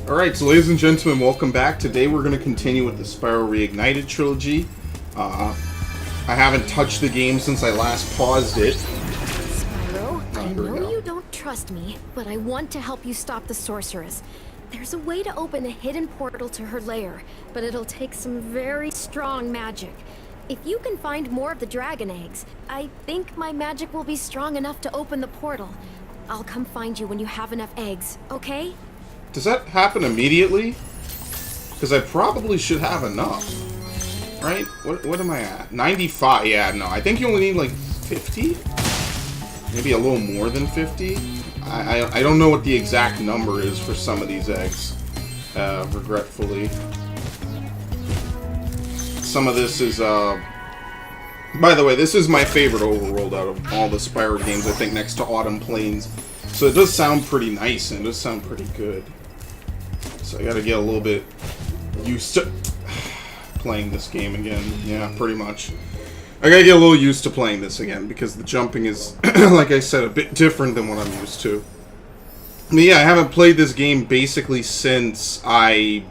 Alright, so ladies and gentlemen, welcome back. Today we're going to continue with the Spyro Reignited trilogy. I haven't touched the game since I last paused it. Spyro, I Here we know go. you don't trust me, but I want to help you stop the sorceress. There's a way to open a hidden portal to her lair, but it'll take some very strong magic. If you can find more of the dragon eggs, I think my magic will be strong enough to open the portal. I'll come find you when you have enough eggs, okay? Does that happen immediately? Because I probably should have enough. Right? What am I at? 95? Yeah, no. I think you only need like 50? Maybe a little more than 50? I don't know what the exact number is for some of these eggs. Regretfully. Some of this is, by the way, this is my favorite overworld out of all the Spyro games, I think, next to Autumn Plains. So it does sound pretty nice, and it does sound pretty good. So I gotta get a little bit used to playing this game again. Yeah, pretty much. I gotta get a little used to playing this again, because the jumping is, like I said, a bit different than what I'm used to. But yeah, I haven't played this game basically since I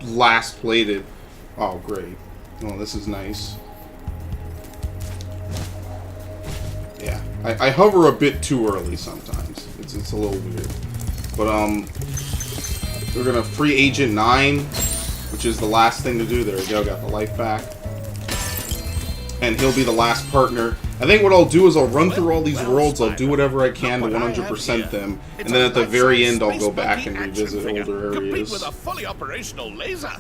last played it. Oh, great. Oh, this is nice. Yeah, I hover a bit too early sometimes. It's a little weird. But, we're gonna free Agent 9, which is the last thing to do. There we go, got the life back. And he'll be the last partner. I think what I'll do is I'll run through all these worlds, I'll do whatever I can to 100% them, and then at the very end I'll go back and revisit older areas. With a fully operational laser.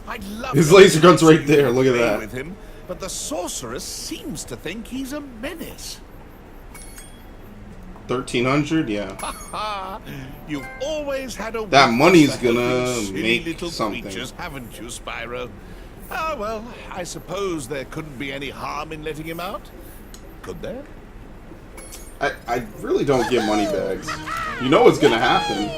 I'd love His to laser gun's right there, look at play that. with him, but the sorceress seems to think he's a menace. 1300, yeah. Ha! You've always had a That weakness money's for helping gonna silly make little something. creatures, haven't you, Spyro? Ah, well, I suppose there couldn't be any harm in letting him out. Could there? I really don't get money bags. You know what's gonna happen.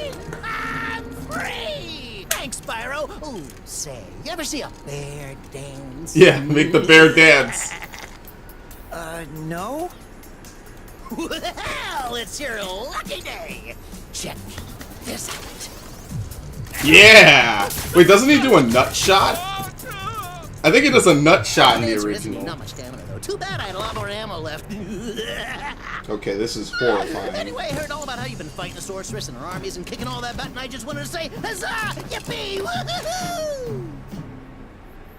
I'm free! Thanks, Spyro. Ooh, say, you ever see a bear dance? Yeah, make the bear dance. No? Well, it's your lucky day. Check this out. Yeah! Wait, doesn't he do a nut shot? I think he does a nut shot in the Not original. much stamina, though. Too bad I had a lot more ammo left. Okay, this is horrifying. Anyway, I heard all about how you've been fighting the sorceress and her armies and kicking all that butt, and I just wanted to say, huzzah! Yippee! Woohoo!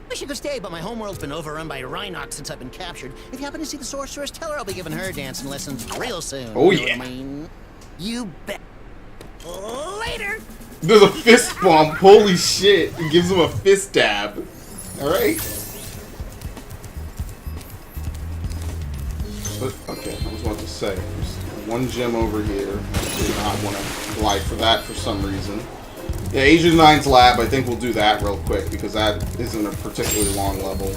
Wish you could stay, but my homeworld's been overrun by Reignited since I've been captured. If you happen to see the sorceress, tell her I'll be giving her dancing lessons real soon. Oh, You know yeah. what I mean? You bet. Later! There's a fist bump. Holy shit. He gives him a fist dab. Alright. Okay, I was about to say. There's one gem over here. I did not want to glide for that for some reason. Yeah, Agent 9's lab, I think we'll do that real quick, because that isn't a particularly long level.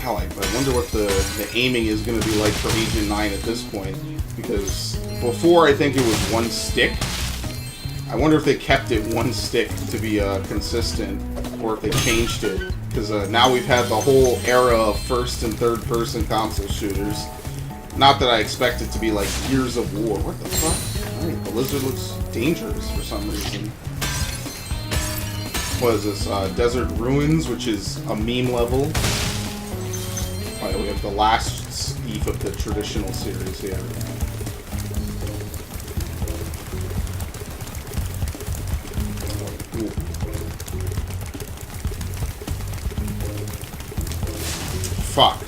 Hell, I wonder what the aiming is going to be like for Agent 9 at this point, because before I think it was one stick. I wonder if they kept it one stick to be consistent, or if they changed it, because now we've had the whole era of first and third person console shooters. Not that I expect it to be like Gears of War. What the fuck? Alright, the lizard looks dangerous for some reason. What is this? Desert Ruins, which is a meme level. Alright, we have the last Eve of the traditional series here. Ooh. Fuck.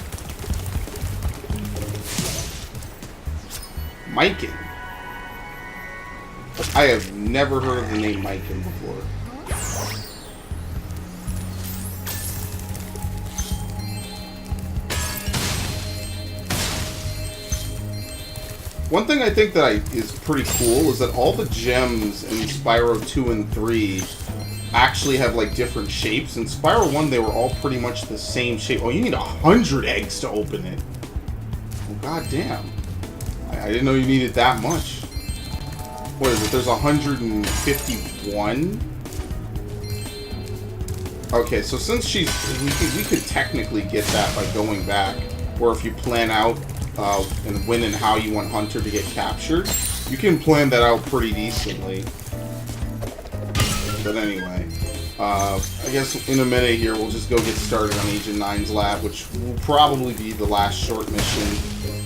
Miken. I have never heard of the name Miken before. One thing I think that is pretty cool is that all the gems in Spyro 2 and 3 actually have like different shapes. In Spyro 1 they were all pretty much the same shape. Oh, you need 100 eggs to open it. Well, goddamn. I didn't know you needed that much. What is it? There's 151? Okay, so since we could technically get that by going back, or if you plan out and when and how you want Hunter to get captured, you can plan that out pretty decently. But anyway, I guess in a minute here we'll just go get started on Agent 9's lab, which will probably be the last short mission.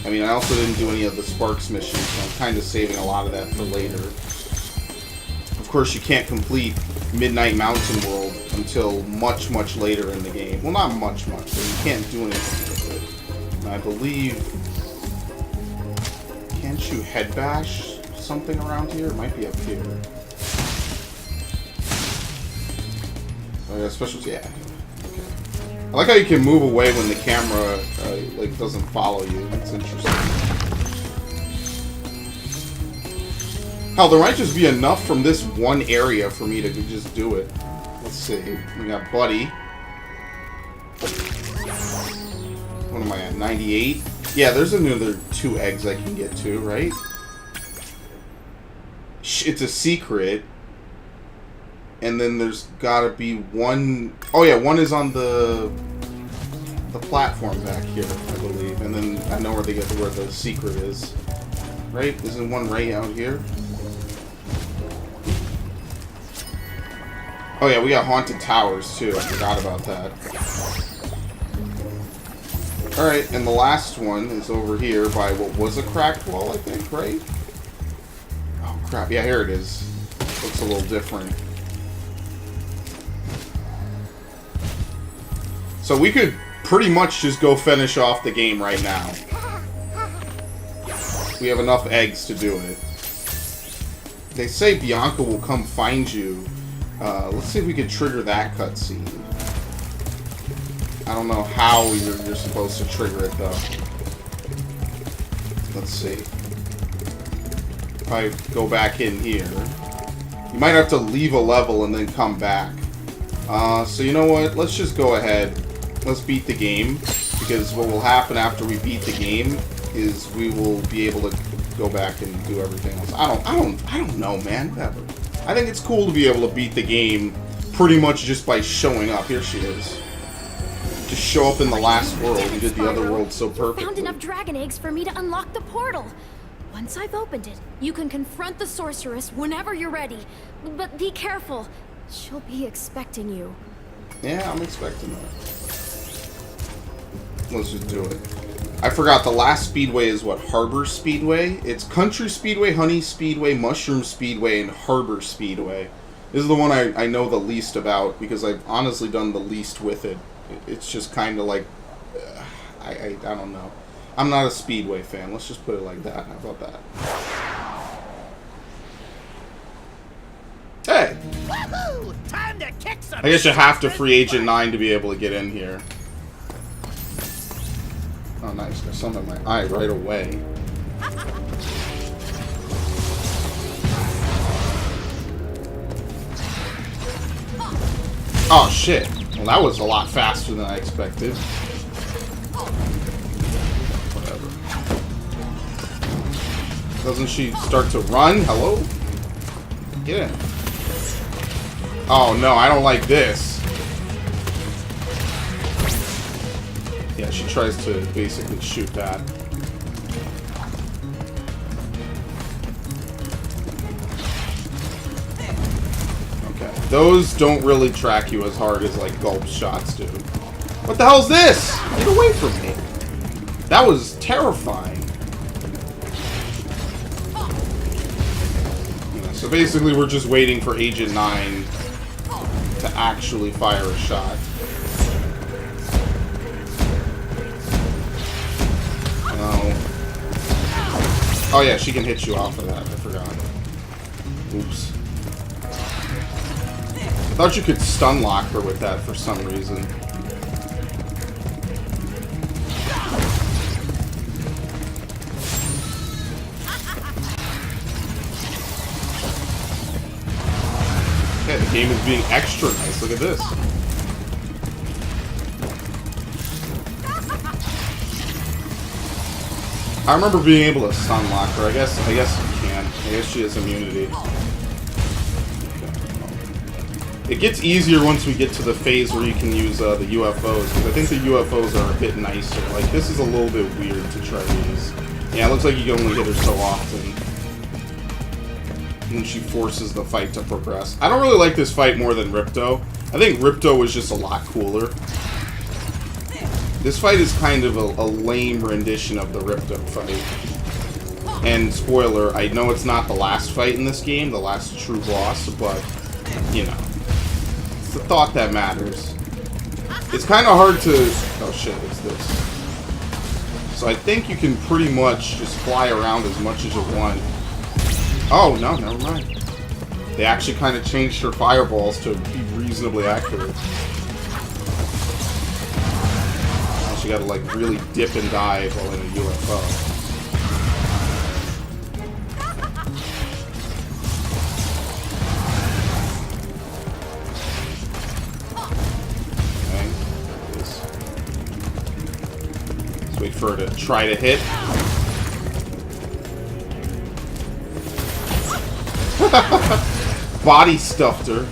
I mean, I also didn't do any of the Sparks missions, so I'm kind of saving a lot of that for later. Of course, you can't complete Midnight Mountain World until much, much later in the game. Well, not much, but you can't do anything with it. And I believe... Can't you head bash something around here? It might be up here. Oh, yeah, specialty, yeah. Okay. I like how you can move away when the camera, like, doesn't follow you. That's interesting. Hell, there might just be enough from this one area for me to just do it. Let's see. We got Buddy. What am I at? 98? Yeah, there's another 2 eggs I can get to, right? It's a secret. And then there's gotta be one... Oh yeah, one is on the platform back here, I believe. And then I know where the secret is. Right? Isn't one right out here? Oh yeah, we got haunted towers too. I forgot about that. Alright, and the last one is over here by what was a cracked wall, I think, right? Oh crap, yeah, here it is. Looks a little different. So we could pretty much just go finish off the game right now. We have enough eggs to do it. They say Bianca will come find you. Let's see if we can trigger that cutscene. I don't know how you're supposed to trigger it, though. Let's see. If I go back in here, you might have to leave a level and then come back. So you know what? Let's just go ahead. Let's beat the game, because what will happen after we beat the game is we will be able to go back and do everything else. I don't know, man. Whatever. I think it's cool to be able to beat the game pretty much just by showing up. Here she is. Just show up in the last world. You did the other world so perfectly. Found enough dragon eggs for me to unlock the portal. Once I've opened it, you can confront the sorceress whenever you're ready. But be careful. She'll be expecting you. Yeah, I'm expecting that. Let's just do it. I forgot the last speedway is what? Harbor Speedway? It's Country Speedway, Honey Speedway, Mushroom Speedway, and Harbor Speedway. This is the one I know the least about, because I've honestly done the least with it. It's just kind of like... I don't know. I'm not a Speedway fan. Let's just put it like that. How about that? Hey! Woohoo! Time to kick some. I guess you have to free Agent 9 to be able to get in here. Oh, nice. There's something in my eye right away. Oh, shit. Well, that was a lot faster than I expected. Whatever. Doesn't she start to run? Hello? Get in. Oh, no, I don't like this. Yeah, she tries to basically shoot that. Okay. Those don't really track you as hard as, like, gulp shots do. What the hell's this? Get away from me. That was terrifying. Yeah, so basically we're just waiting for Agent 9 to actually fire a shot. Oh yeah, she can hit you off of that. I forgot. Oops. I thought you could stun lock her with that for some reason. Okay, the game is being extra nice. Look at this. I remember being able to stun lock her. I guess you can. I guess she has immunity. Okay. It gets easier once we get to the phase where you can use the UFOs, because I think the UFOs are a bit nicer. Like, this is a little bit weird to try to use. Yeah, it looks like you can only hit her so often. when she forces the fight to progress. I don't really like this fight more than Ripto. I think Ripto was just a lot cooler. This fight is kind of a lame rendition of the Ripto fight. And spoiler, I know it's not the last fight in this game, the last true boss, but, you know, it's the thought that matters. It's kind of hard to... Oh shit, it's this. So I think you can pretty much just fly around as much as you want. Oh, no, never mind. They actually kind of changed her fireballs to be reasonably accurate. Now she gotta, like, really dip and dive while in a UFO. Wait for her to try to hit. Body stuffed her.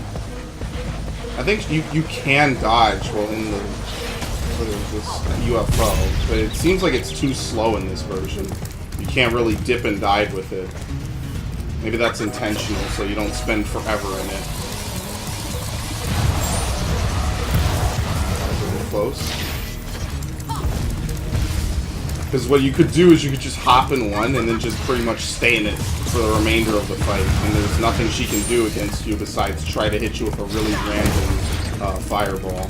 I think you can dodge while in this UFO, but it seems like it's too slow in this version. You can't really dip and dive with it. Maybe that's intentional, so you don't spend forever in it. That was a little close. Because what you could do is you could just hop in one and then just pretty much stay in it for the remainder of the fight. And there's nothing she can do against you besides try to hit you with a really random fireball.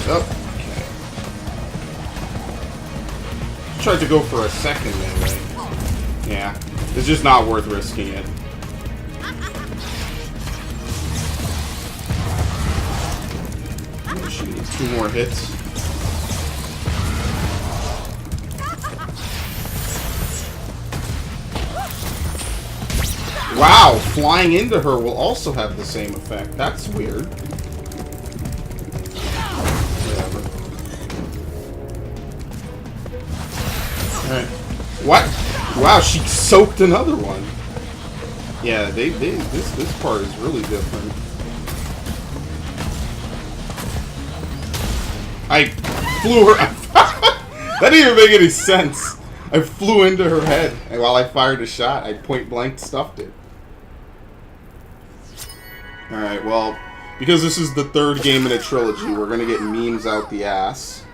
Oh, okay. Tried to go for a second anyway. Yeah, it's just not worth risking it. She needs 2 more hits. Wow, flying into her will also have the same effect. That's weird. Whatever. Alright. What? Wow, she soaked another one. Yeah, this part is really different. I flew her. That didn't even make any sense. I flew into her head, and while I fired a shot, I point blank stuffed it. Alright, well, because this is the 3rd game in a trilogy, we're gonna get memes out the ass.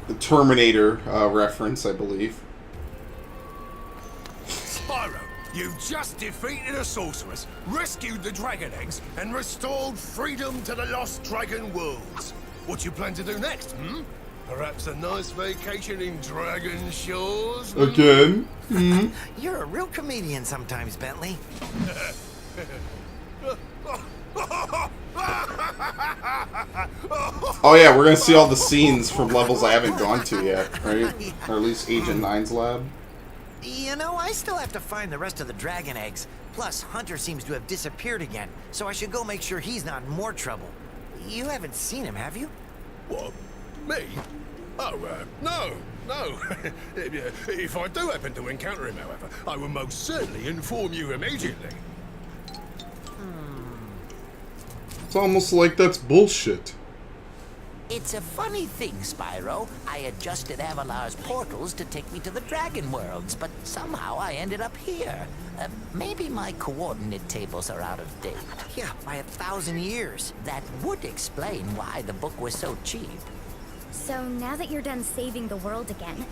The Terminator reference, I believe. Spyro, you just defeated a sorceress, rescued the dragon eggs, and restored freedom to the lost dragon worlds. What you plan to do next, hmm? Perhaps a nice vacation in Dragon Shores? Again? You're a real comedian sometimes, Bentley. Oh yeah, we're gonna see all the scenes from levels I haven't gone to yet, right? Or at least Agent 9's lab. You know, I still have to find the rest of the dragon eggs. Plus, Hunter seems to have disappeared again, so I should go make sure he's not in more trouble. You haven't seen him, have you? What? Me? Oh, no. If I do happen to encounter him, however, I will most certainly inform you immediately. It's almost like that's bullshit. It's a funny thing, Spyro. I adjusted Avalar's portals to take me to the Dragon Worlds, but somehow I ended up here. Maybe my coordinate tables are out of date. Yeah, by 1,000 years. That would explain why the book was so cheap. So now that you're done saving the world again,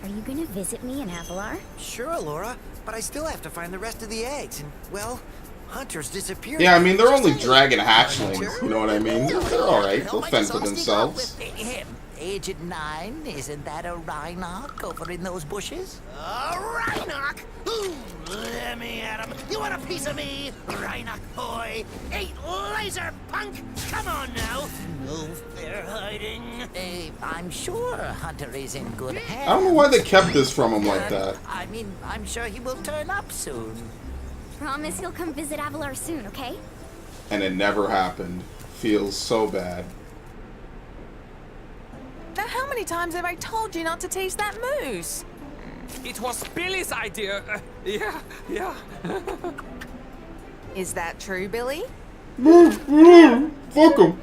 are you gonna visit me in Avalar? Sure, Laura, but I still have to find the rest of the eggs, and, well, Hunter's disappeared. Yeah, I mean, they're only dragon hatchlings, you know what I mean? They're alright, they'll fend for themselves. Him, Agent 9, isn't that a Rhinoc over in those bushes? Rhinoc? Ooh, let me at him. You want a piece of me, Rhinoc boy? Eat laser, punk! Come on now. No fair hiding. I'm sure Hunter is in good hands. I don't know why they kept this from him like that. I mean, I'm sure he will turn up soon. Promise you'll come visit Avalar soon, okay? And it never happened. Feels so bad. Now, how many times have I told you not to taste that moose? It was Billy's idea. Yeah. Is that true, Billy? Fuck him.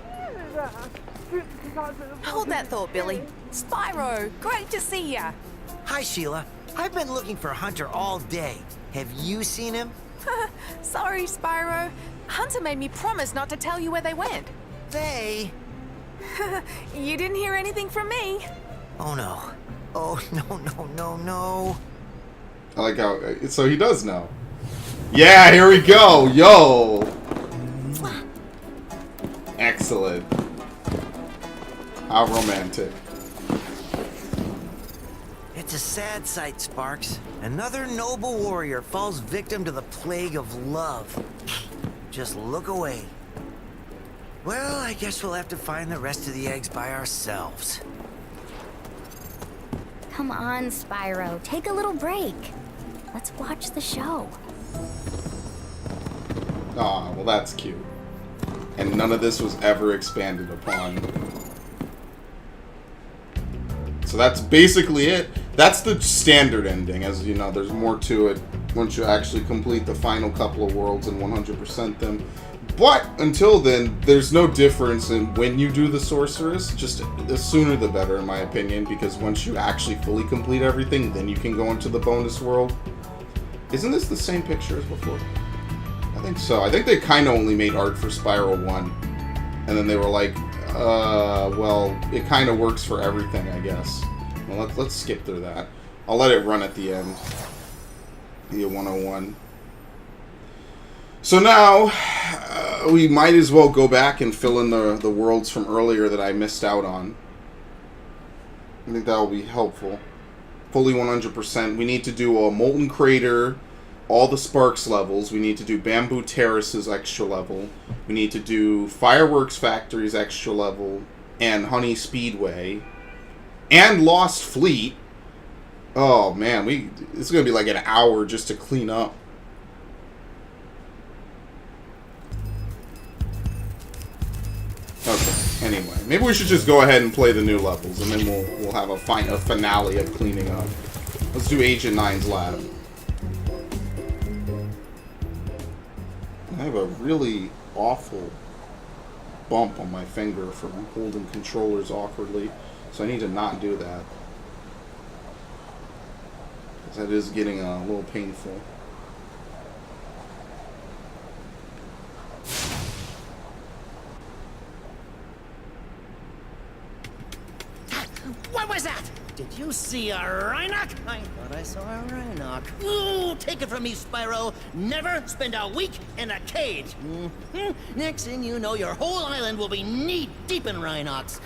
Hold that thought, Billy. Spyro, great to see ya. Hi, Sheila. I've been looking for Hunter all day. Have you seen him? Sorry, Spyro. Hunter made me promise not to tell you where they went. They? You didn't hear anything from me. Oh, no. Oh, no. I like how... So he does know. Yeah, here we go. Yo. Excellent. How romantic. It's a sad sight, Sparks. Another noble warrior falls victim to the plague of love. Just look away. Well, I guess we'll have to find the rest of the eggs by ourselves. Come on, Spyro. Take a little break. Let's watch the show. Aw, well that's cute. And none of this was ever expanded upon. So that's basically it. That's the standard ending. As you know, there's more to it once you actually complete the final couple of worlds and 100% them. But until then, there's no difference in when you do the sorceress. Just the sooner the better, in my opinion, because once you actually fully complete everything, then you can go into the bonus world. Isn't this the same picture as before? I think so. I think they kind of only made art for Spyro 1. And then they were like, well, it kind of works for everything, I guess. Well, let's skip through that. I'll let it run at the end. The 101. So now, we might as well go back and fill in the worlds from earlier that I missed out on. I think that will be helpful. Fully 100%. We need to do a Molten Crater, all the Sparks levels. We need to do Bamboo Terraces extra level. We need to do Fireworks Factories extra level, and Honey Speedway, and Lost Fleet. Oh man, it's gonna be like an hour just to clean up. Okay. Anyway, maybe we should just go ahead and play the new levels, and then we'll have a finale of cleaning up. Let's do Agent 9's lab. I have a really awful bump on my finger from holding controllers awkwardly, so I need to not do that. Because that is getting a little painful. What was that? Did you see a Rhinoc? I thought I saw a Rhinoc. Ooh, take it from me, Spyro. Never spend a week in a cage. Next thing you know, your whole island will be knee-deep in Rhinocs.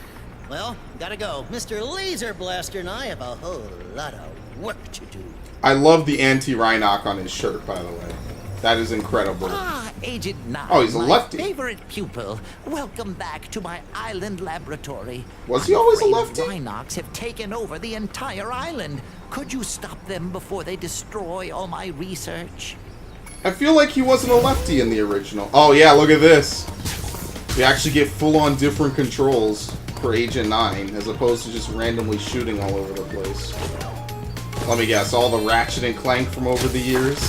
Well, gotta go. Mr. Laser Blaster and I have a whole lot of work to do. I love the anti-Rhinoc on his shirt, by the way. That is incredible. Ah, Agent 9. Oh, he's a lefty. My favorite pupil. Welcome back to my island laboratory. Was he always a lefty? Rhinocs have taken over the entire island. Could you stop them before they destroy all my research? I feel like he wasn't a lefty in the original. Oh yeah, look at this. We actually get full-on different controls for Agent 9, as opposed to just randomly shooting all over the place. Let me guess, all the Ratchet and Clank from over the years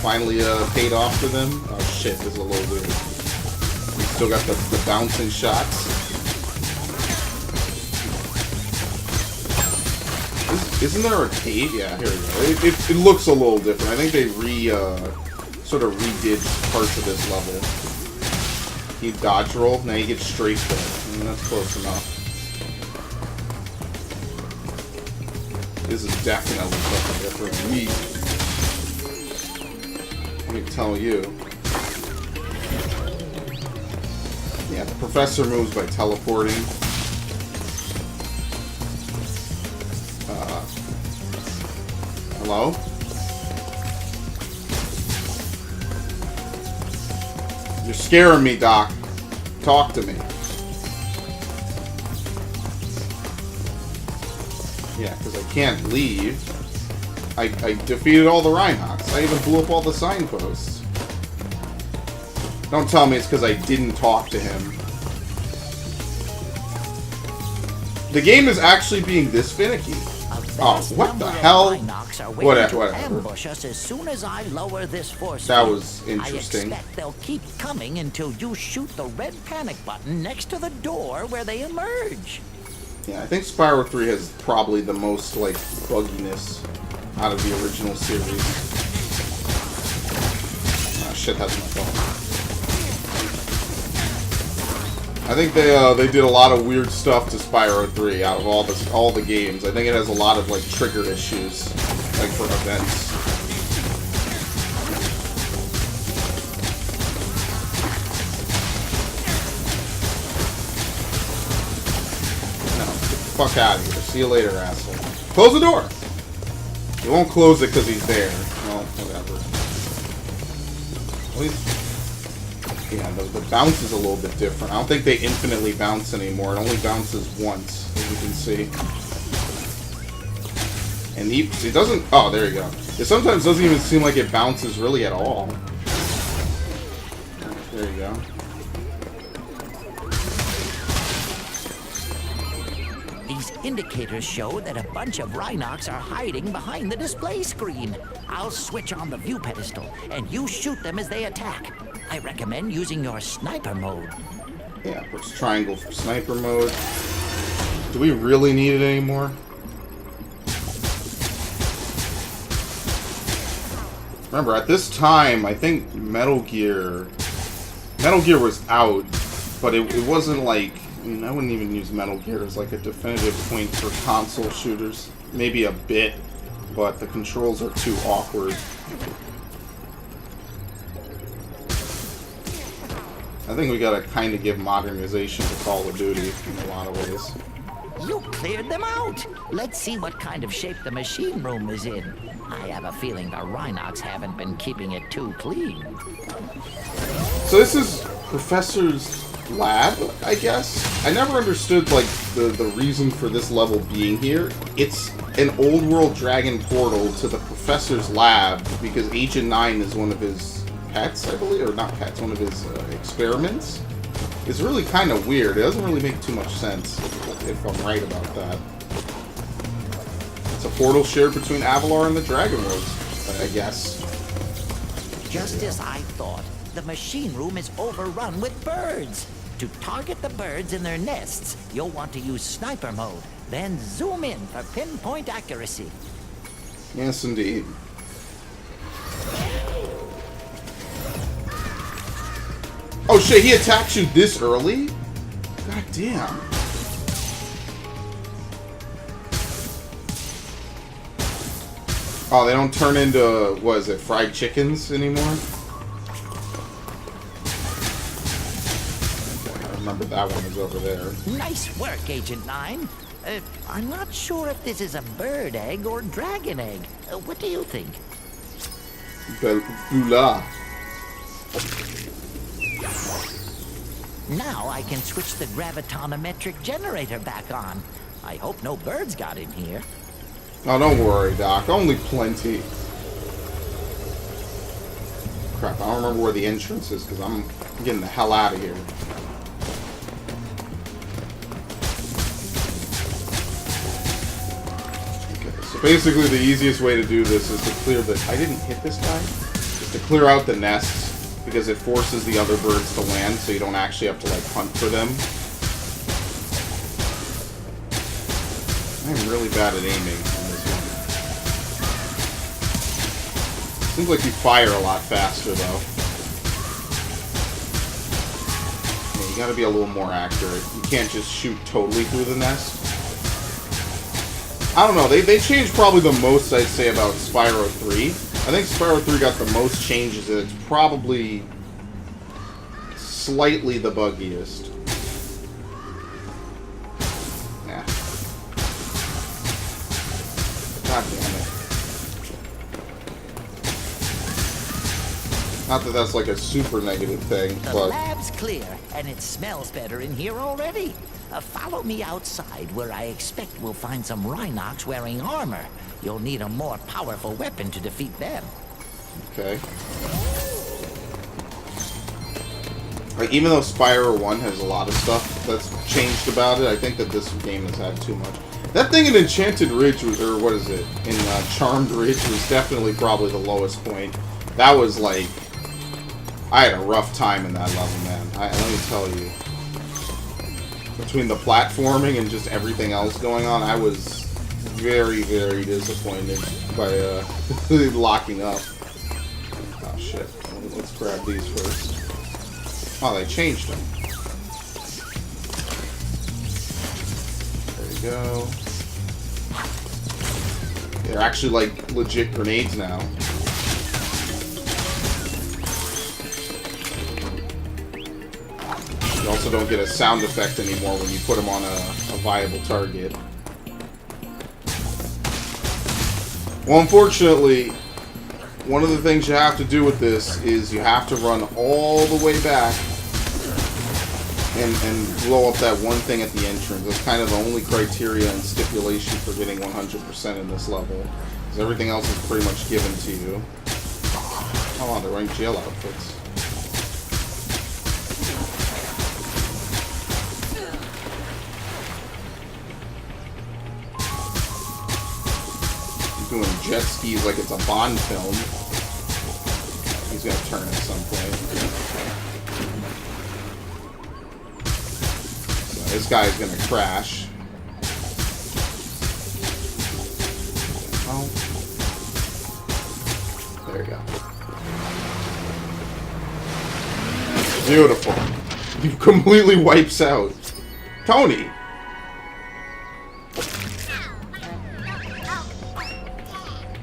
finally paid off for them? Oh shit, this is a little weird. We still got the bouncing shots. Isn't there a cave? Yeah, here we go. It looks a little different. I think they sort of redid parts of this level. You dodge roll, now you get straight there. That's close enough. This is definitely something different. Let me tell you. Yeah, the professor moves by teleporting. Hello? You're scaring me, Doc. Talk to me. Yeah, because I can't leave. I defeated all the Rhinocs. I even blew up all the signposts. Don't tell me it's because I didn't talk to him. The game is actually being this finicky. Oh, what the hell? Whatever. Ambush us as soon as I lower this force. That was interesting. I expect they'll keep coming until you shoot the red panic button next to the door where they emerge. Yeah, I think Spyro 3 has probably the most, like, bugginess out of the original series. Ah, shit, that's my fault. I think they did a lot of weird stuff to Spyro 3 out of all the games. I think it has a lot of, like, trigger issues, like, for events. Fuck out of here. See you later, asshole. Close the door! He won't close it because he's there. Well, whatever. At least, yeah, the bounce is a little bit different. I don't think they infinitely bounce anymore. It only bounces once, as you can see. And it doesn't... Oh, there you go. It sometimes doesn't even seem like it bounces really at all. There you go. Indicators show that a bunch of Rhinox are hiding behind the display screen. I'll switch on the view pedestal, and you shoot them as they attack. I recommend using your sniper mode. Yeah, press triangle for sniper mode. Do we really need it anymore? Remember, at this time, I think Metal Gear was out, but it wasn't like... I mean, I wouldn't even use Metal Gear as like a definitive point for console shooters. Maybe a bit, but the controls are too awkward. I think we gotta kind of give modernization to Call of Duty in a lot of ways. You cleared them out! Let's see what kind of shape the machine room is in. I have a feeling the Rhinox haven't been keeping it too clean. So this is Professor's lab, I guess? I never understood, like, the reason for this level being here. It's an old world dragon portal to the Professor's lab because Agent 9 is one of his pets, I believe, or not pets, one of his experiments. It's really kind of weird. It doesn't really make too much sense, if I'm right about that. It's a portal shared between Avalar and the Dragon Worlds, I guess. Just as I thought, the machine room is overrun with birds. To target the birds in their nests, you'll want to use sniper mode, then zoom in for pinpoint accuracy. Yes, indeed. Oh shit, he attacks you this early? God damn. Oh, they don't turn into, what is it, fried chickens anymore? Remember that one is over there. Nice work, Agent 9. I'm not sure if this is a bird egg or dragon egg. What do you think? Bula. Now I can switch the gravitonometric generator back on. I hope no birds got in here. Oh, don't worry, Doc. Only plenty. Crap, I don't remember where the entrance is because I'm getting the hell out of here. Basically, the easiest way to do this is to clear the... I didn't hit this guy. Is to clear out the nests, because it forces the other birds to land, so you don't actually have to, like, hunt for them. I'm really bad at aiming on this one. Seems like you fire a lot faster, though. Yeah, you gotta be a little more accurate. You can't just shoot totally through the nest. I don't know, they changed probably the most, I'd say, about Spyro 3. I think Spyro 3 got the most changes, and it's probably slightly the buggiest. Yeah. God damn it. Not that that's like a super negative thing, The but... lab's clear, and it smells better in here already. Follow me outside, where I expect we'll find some Rhinox wearing armor. You'll need a more powerful weapon to defeat them. Okay. Like, even though Spyro 1 has a lot of stuff that's changed about it, I think that this game has had too much. That thing in Enchanted Ridge, was, or what is it, in Charmed Ridge, was definitely probably the lowest point. That was like... I had a rough time in that level, man. Let me tell you. between the platforming and just everything else going on, I was very, very disappointed by locking up. Oh shit. Let's grab these first. Oh, they changed them. There you go. They're actually like legit grenades now. You also don't get a sound effect anymore when you put them on a viable target. Well, unfortunately, one of the things you have to do with this is you have to run all the way back and blow up that one thing at the entrance. That's kind of the only criteria and stipulation for getting 100% in this level. Because everything else is pretty much given to you. Oh, wow, they're wearing jail outfits. He's doing jet skis like it's a Bond film. He's gonna turn at some point. This guy's gonna crash. Oh. There you go. Beautiful. He completely wipes out. Tony!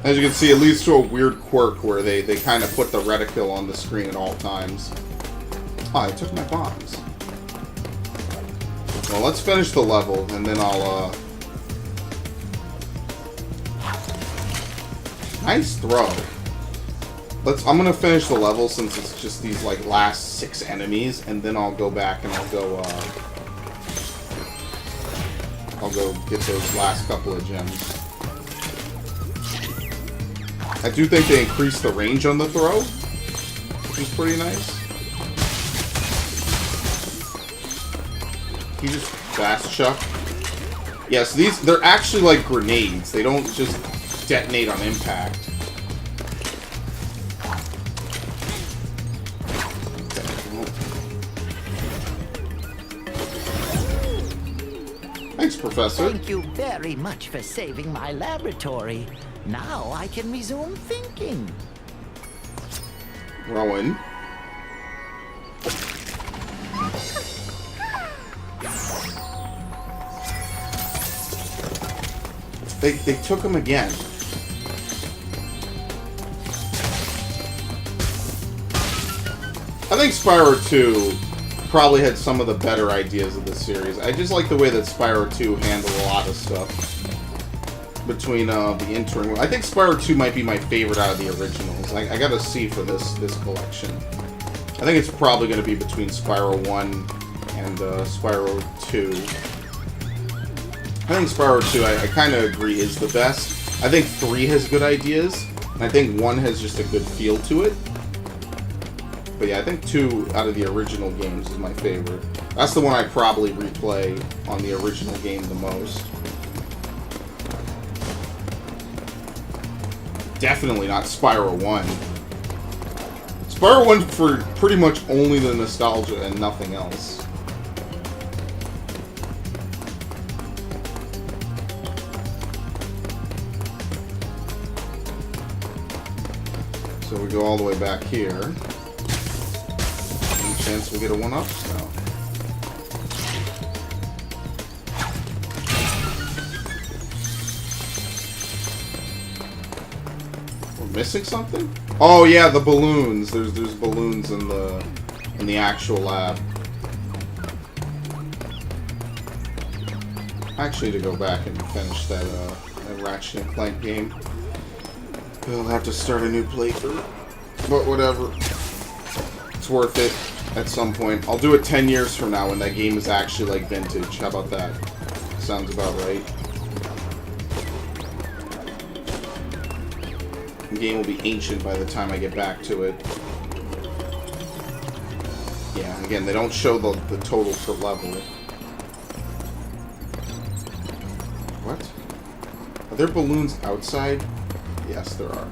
As you can see, it leads to a weird quirk where they kind of put the reticle on the screen at all times. Oh, I took my bombs. Well, let's finish the level, and then I'll, Nice throw. I'm gonna finish the level since it's just these, like, last 6 enemies, and then I'll go back and I'll go get those last couple of gems. I do think they increased the range on the throw, which is pretty nice. He just fast chuck. Yes, they're actually like grenades. They don't just detonate on impact. Thanks, Professor. Thank you very much for saving my laboratory. Now I can resume thinking. Rowan. They took him again. I think Spyro 2 probably had some of the better ideas of the series. I just like the way that Spyro 2 handled a lot of stuff between the entering. I think Spyro 2 might be my favorite out of the originals. I got a C for this collection. I think it's probably going to be between Spyro 1 and Spyro 2. I think Spyro 2, I kind of agree, is the best. I think 3 has good ideas, and I think 1 has just a good feel to it. But yeah, I think 2 out of the original games is my favorite. That's the one I probably replay on the original game the most. Definitely not Spyro 1. Spyro 1 for pretty much only the nostalgia and nothing else. So we go all the way back here. Any chance we'll get a 1-up? No. We're missing something? Oh yeah, the balloons. There's balloons in the actual lab. Actually, to go back and finish that Ratchet and Clank game, we'll have to start a new playthrough. But whatever. It's worth it at some point. I'll do it 10 years from now when that game is actually like vintage. How about that? Sounds about right. The game will be ancient by the time I get back to it. Yeah, again, they don't show the total per level. What? Are there balloons outside? Yes, there are.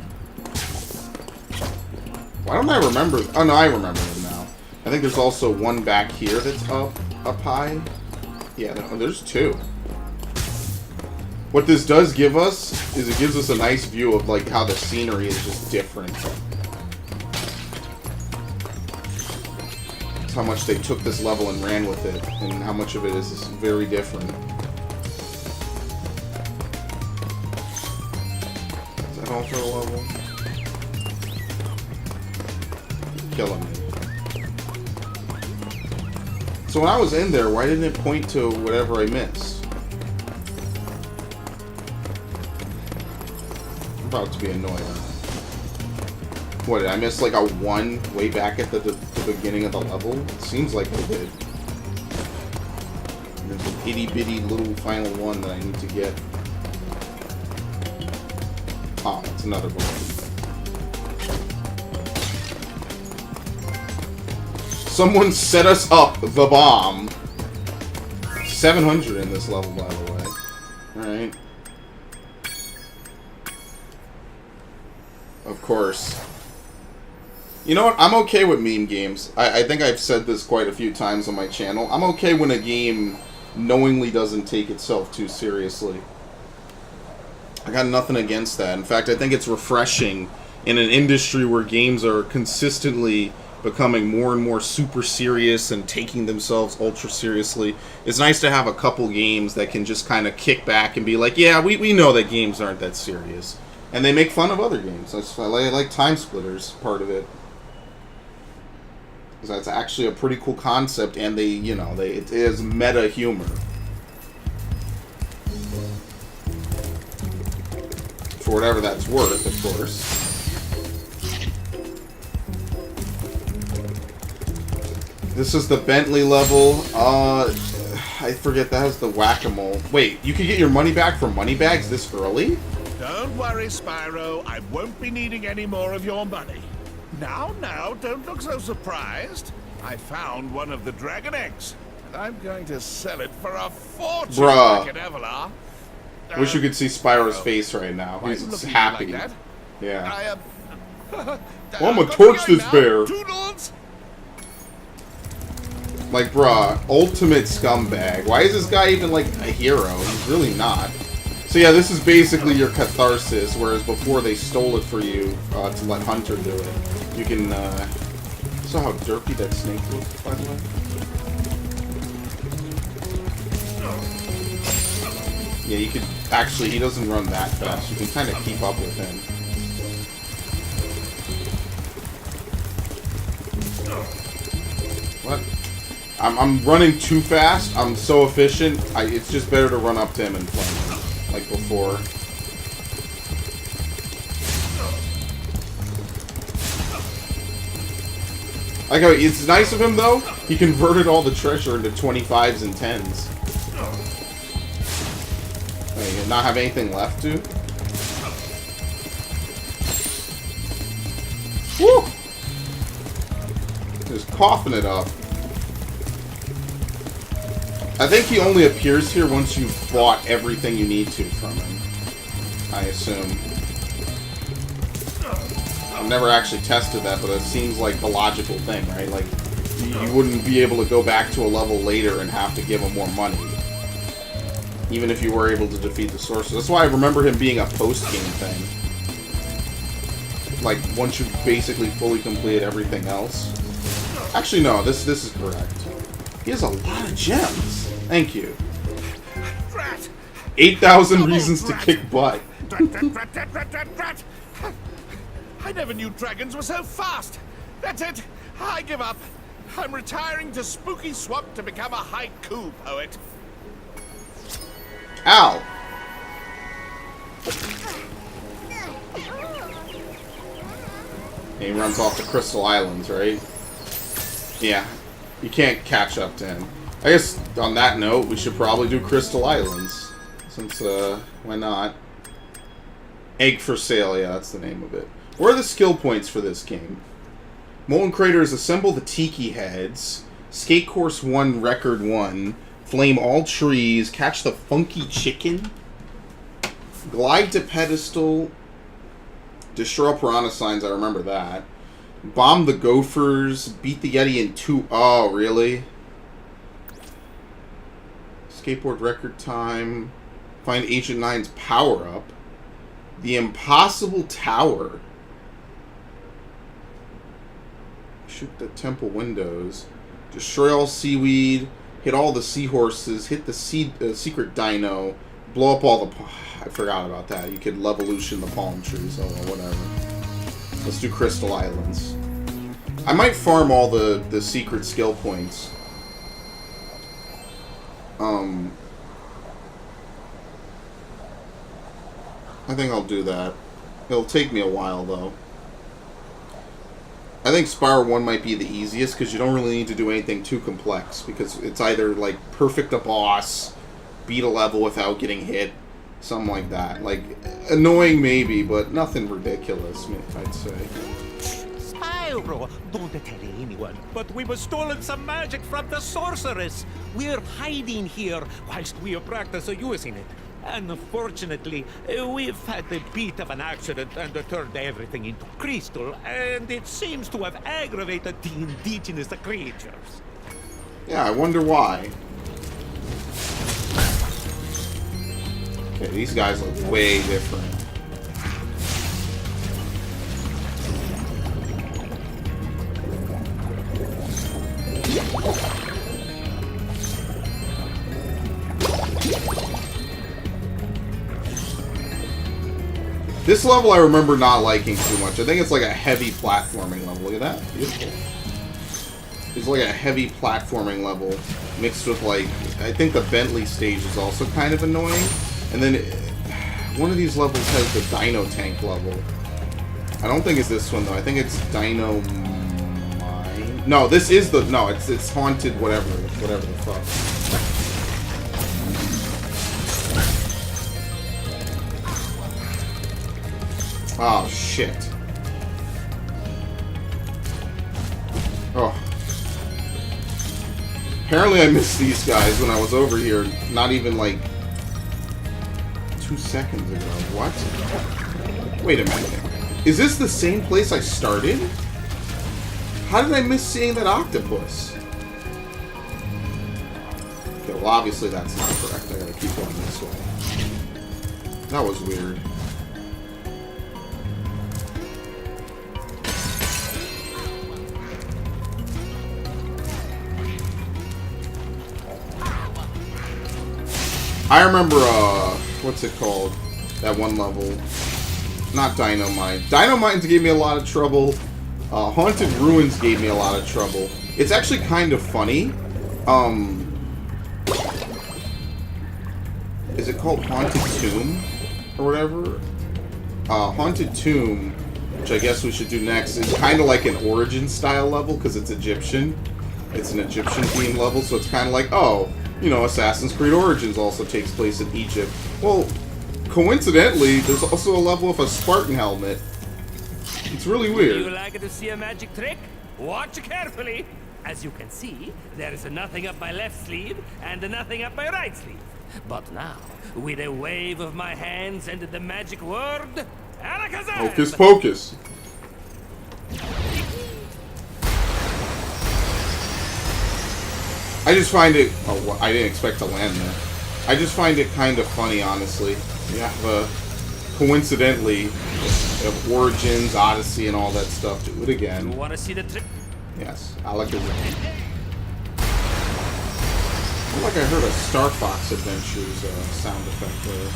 Why don't I remember? Oh, no, I remember them now. I think there's also one back here that's up high. Yeah, no, there's 2. What this does give us is it gives us a nice view of like how the scenery is just different. It's how much they took this level and ran with it, and how much of it is very different. Is that all for the level? Killing me. So when I was in there, why didn't it point to whatever I missed? I'm about to be annoyed. What, did I miss like a 1 way back at the beginning of the level? It seems like I did. There's an itty bitty little final one that I need to get. Oh, it's another one. Someone set us up the bomb. 700 in this level, by the way. Alright. Of course. You know what? I'm okay with meme games. I think I've said this quite a few times on my channel. I'm okay when a game knowingly doesn't take itself too seriously. I got nothing against that. In fact, I think it's refreshing in an industry where games are consistently becoming more and more super serious and taking themselves ultra seriously. It's nice to have a couple games that can just kind of kick back and be like, yeah, we know that games aren't that serious. And they make fun of other games. I like Time Splitters, part of it. Because that's actually a pretty cool concept, and it is meta humor. For whatever that's worth, of course. This is the Bentley level. I forget, that has the whack-a-mole. Wait, you can get your money back from money bags this early? Don't worry, Spyro. I won't be needing any more of your money. Now, don't look so surprised. I found one of the dragon eggs, and I'm going to sell it for a fortune. Bruh. Like Evela. Wish you could see Spyro's face right now. He's happy. Like that? Yeah. Well, I'm gonna torch this bear. Toodles. Like, bruh, ultimate scumbag. Why is this guy even, like, a hero? He's really not. So yeah, this is basically your catharsis, whereas before they stole it for you to let Hunter do it. You can, saw how derpy that snake looks, by the way? Yeah, you could, actually, he doesn't run that fast. You can kind of keep up with him. What? I'm running too fast. I'm so efficient. It's just better to run up to him and flame him, like before. Like how it's nice of him though. He converted all the treasure into 25s and 10s. Wait, not have anything left, dude? Woo! Just coughing it up. I think he only appears here once you've bought everything you need to from him. I assume. I've never actually tested that, but it seems like the logical thing, right? Like, you wouldn't be able to go back to a level later and have to give him more money. Even if you were able to defeat the sorcerer. That's why I remember him being a post-game thing. Like, once you basically fully completed everything else. Actually, no, this is correct. He has a lot of gems. Thank you. 8,000 reasons to kick butt. I never knew dragons were so fast. That's it. I give up. I'm retiring to Spooky Swamp to become a haiku poet. Ow. He runs off to Crystal Islands, right? Yeah. You can't catch up to him. I guess, on that note, we should probably do Crystal Islands. Since, why not? Egg for Sale, yeah, that's the name of it. What are the skill points for this game? Molten Craters, assemble the Tiki Heads. Skate Course 1, Record 1. Flame all trees. Catch the Funky Chicken. Glide to Pedestal. Destroy Piranha Signs, I remember that. Bomb the Gophers. Beat the Yeti in 2... Oh, really? skateboard record time. Find Agent 9's power-up. The Impossible Tower. Shoot the temple windows. Destroy all seaweed. Hit all the seahorses. Hit the secret dino. Blow up all the... I forgot about that. You could Levolution the palm trees. Oh, well, whatever. Let's do Crystal Islands. I might farm all the secret skill points. I think I'll do that. It'll take me a while, though. I think Spyro 1 might be the easiest, because you don't really need to do anything too complex, because it's either, like, perfect a boss, beat a level without getting hit, something like that. Like, annoying maybe, but nothing ridiculous, I'd say. Spyro, don't tell anyone, but we were stolen some magic from the sorceress. We're hiding here whilst we practice using it. Unfortunately, we've had a bit of an accident and turned everything into crystal, and it seems to have aggravated the indigenous creatures. Yeah, I wonder why. Okay, these guys look way different. This level I remember not liking too much. I think it's like a heavy platforming level. Look at that. Beautiful. It's like a heavy platforming level mixed with, like, I think the Bentley stage is also kind of annoying. And then one of these levels has the Dino Tank level. I don't think it's this one, though. I think it's Dino Mine. No, this is the... No, it's Haunted whatever the fuck. Oh, shit. Oh. Apparently I missed these guys when I was over here. Not even, like, 2 seconds ago. What? Wait a minute. Is this the same place I started? How did I miss seeing that octopus? Okay, well, obviously that's not correct. I gotta keep going this way. That was weird. I remember, what's it called? That one level. Not Dynamite. Dynamite gave me a lot of trouble. Haunted Ruins gave me a lot of trouble. It's actually kind of funny. Is it called Haunted Tomb? Or whatever? Haunted Tomb, which I guess we should do next, is kind of like an Origin style level, because it's Egyptian. It's an Egyptian themed level, so it's kind of like, oh, you know, Assassin's Creed Origins also takes place in Egypt. Well, coincidentally, there's also a level with a Spartan helmet. It's really weird. Would you like to see a magic trick? Watch carefully. As you can see, there is nothing up my left sleeve and nothing up my right sleeve. But now, with a wave of my hands and the magic word, Alakazam! Hocus pocus. I just find it... Oh, I didn't expect to land there. I just find it kind of funny, honestly. You have, coincidentally, of Origins, Odyssey, and all that stuff. Do it again. You want to see the trick? Yes, Alakazam. I feel like I heard a Star Fox Adventures sound effect there.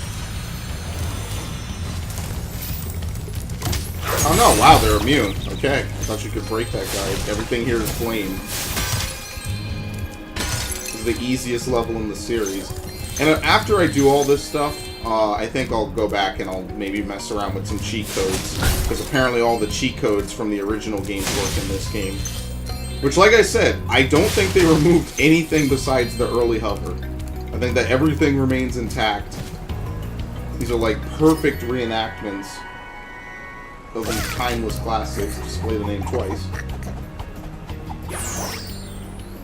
Oh no, wow, they're immune. Okay, I thought you could break that guy. Everything here is flame. The easiest level in the series. And after I do all this stuff, I think I'll go back and I'll maybe mess around with some cheat codes, because apparently all the cheat codes from the original games work in this game. Which, like I said, I don't think they removed anything besides the early hover. I think that everything remains intact. These are like perfect reenactments of these timeless classics. Display the name twice.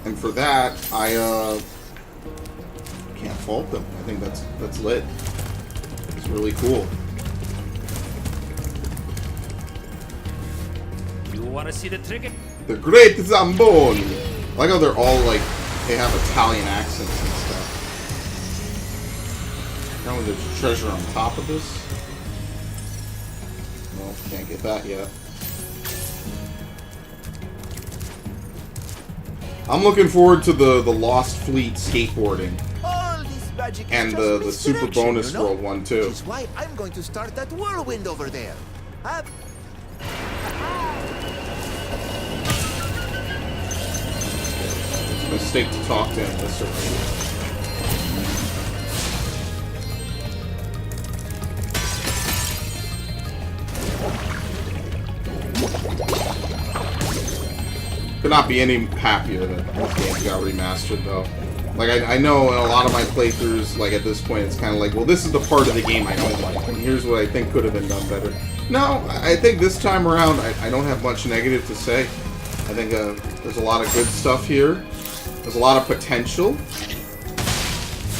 And for that, I can't fault them. I think that's lit. It's really cool. You want to see the trick? The Great Zamboni! I like how they're all like, they have Italian accents and stuff. Apparently there's treasure on top of this. Well, can't get that yet. I'm looking forward to the Lost Fleet skateboarding. All this magic is And just the Super misdirection, Bonus you know? World one, too. Which is why I'm going to start that whirlwind over there. Mistake to talk to him, this or could not be any happier that this game got remastered, though. Like, I know in a lot of my playthroughs, like, at this point, it's kind of like, well, this is the part of the game I don't like, and here's what I think could have been done better. No, I think this time around, I don't have much negative to say. I think there's a lot of good stuff here. There's a lot of potential.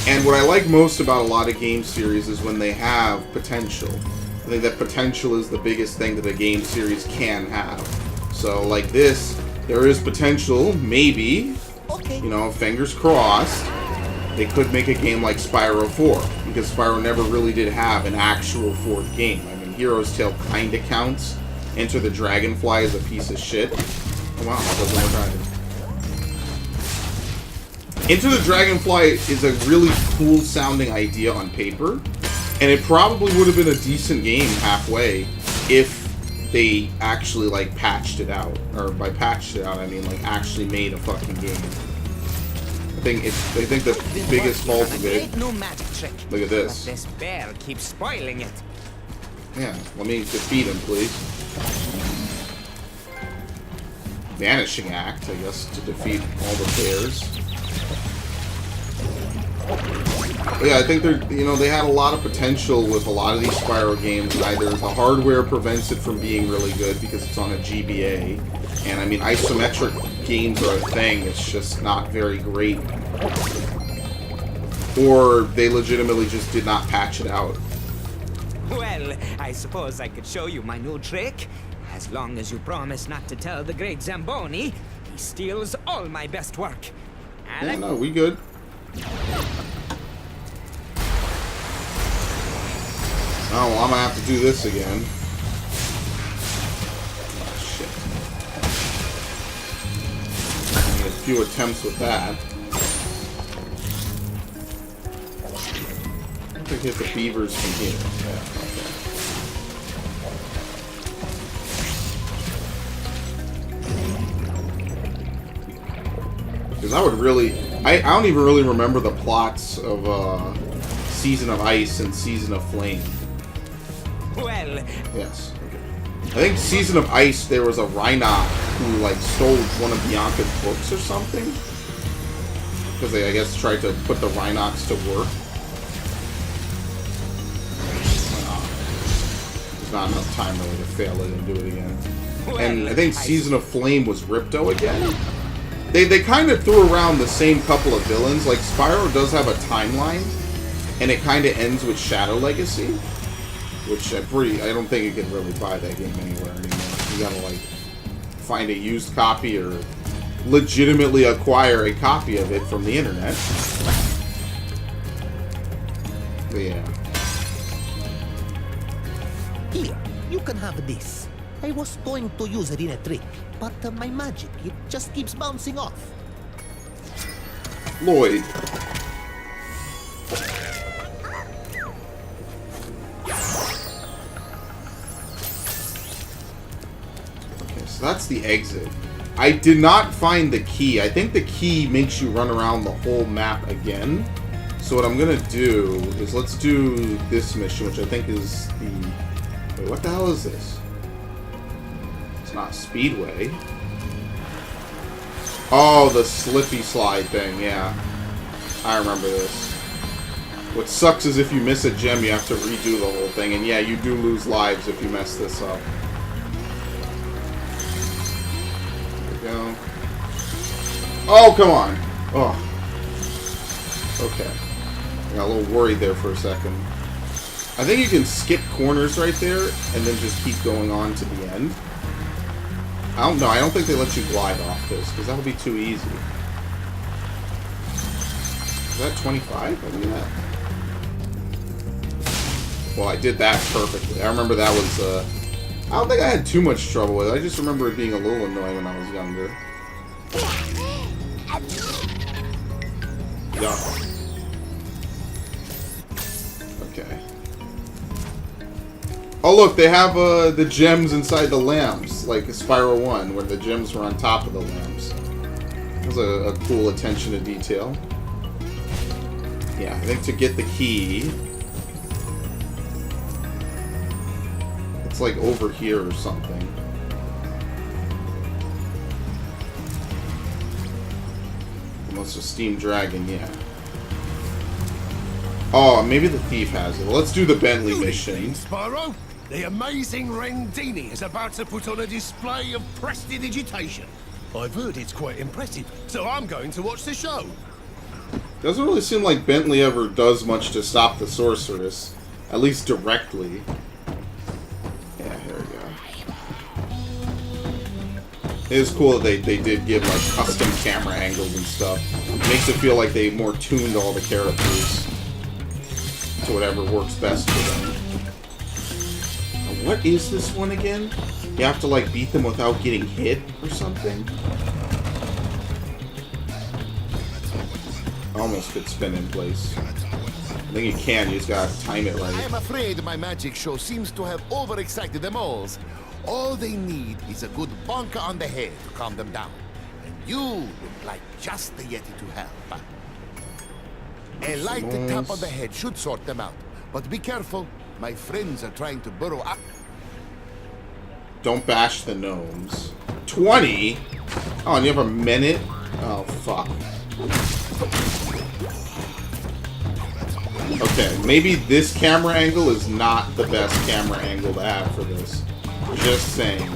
And what I like most about a lot of game series is when they have potential. I think that potential is the biggest thing that a game series can have. So, like this, there is potential, maybe, you know, fingers crossed, they could make a game like Spyro 4, because Spyro never really did have an actual fourth game. I mean, Hero's Tale kinda counts. Enter the Dragonfly is a piece of shit. Oh wow, that doesn't work either. Enter the Dragonfly is a really cool sounding idea on paper, and it probably would have been a decent game halfway if they actually, like, patched it out. Or by patched it out, I mean, like, actually made a fucking game. I think the biggest fault of it... Look at this. This bear keeps spoiling it. Yeah, let me defeat him, please. Vanishing Act, I guess, to defeat all the bears. But yeah, I think they had a lot of potential with a lot of these Spyro games. Either the hardware prevents it from being really good because it's on a GBA, and I mean, isometric games are a thing, it's just not very great. Or they legitimately just did not patch it out. Well, I suppose I could show you my new trick. As long as you promise not to tell the great Zamboni, he steals all my best work. Yeah, no, we good. Oh, well, I'm gonna have to do this again. Oh, shit. I need a few attempts with that. I think hit the beavers from here. Yeah, okay. Because I would really... I don't even really remember the plots of Season of Ice and Season of Flame. Well... Yes. Okay. I think Season of Ice, there was a Rhinoc who, like, stole one of Bianca's books or something. Because they, I guess, tried to put the Rhinocs to work. There's not enough time really to fail it and do it again. And I think Season of Flame was Ripto again. They kind of threw around the same couple of villains. Like, Spyro does have a timeline, and it kind of ends with Shadow Legacy, which I don't think you can really buy that game anywhere anymore. You gotta, like, find a used copy or legitimately acquire a copy of it from the internet. But yeah. Here, you can have this. I was going to use it in a trick, but my magic, it just keeps bouncing off. Lloyd. Okay, so that's the exit. I did not find the key. I think the key makes you run around the whole map again. So what I'm gonna do is let's do this mission, which I think is the... Wait, what the hell is this? It's not Speedway. Oh, the slippy slide thing, yeah. I remember this. What sucks is if you miss a gem, you have to redo the whole thing. And yeah, you do lose lives if you mess this up. There we go. Oh, come on. Oh. Okay. I got a little worried there for a second. I think you can skip corners right there and then just keep going on to the end. I don't know. I don't think they let you glide off this because that would be too easy. Is that 25? Look at that. Well, I did that perfectly. I remember that was, I don't think I had too much trouble with it. I just remember it being a little annoying when I was younger. Yeah. Okay. Oh look, they have the gems inside the lamps, like Spyro 1, where the gems were on top of the lamps. That was a cool attention to detail. Yeah, I think to get the key, it's like over here or something. Unless a steam dragon, yeah. Oh, maybe the thief has it. Well, let's do the Bentley mission. Spyro, the amazing Reignited is about to put on a display of prestidigitation. I've heard it's quite impressive, so I'm going to watch the show. Doesn't really seem like Bentley ever does much to stop the sorceress. At least directly. Yeah, here we go. It is cool that they did give like custom camera angles and stuff. Makes it feel like they more tuned all the characters to whatever works best for them. Now, what is this one again? You have to like beat them without getting hit or something? Almost could spin in place. I think you can, you just gotta time it right. I'm afraid my magic show seems to have overexcited them all. All they need is a good bonker on the head to calm them down. And you look like just the Yeti to help. A light tap on the head should sort them out. But be careful, my friends are trying to burrow up. Don't bash the gnomes. 20? Oh, and you have a minute? Oh, fuck. Okay, maybe this camera angle is not the best camera angle to have for this. Just saying.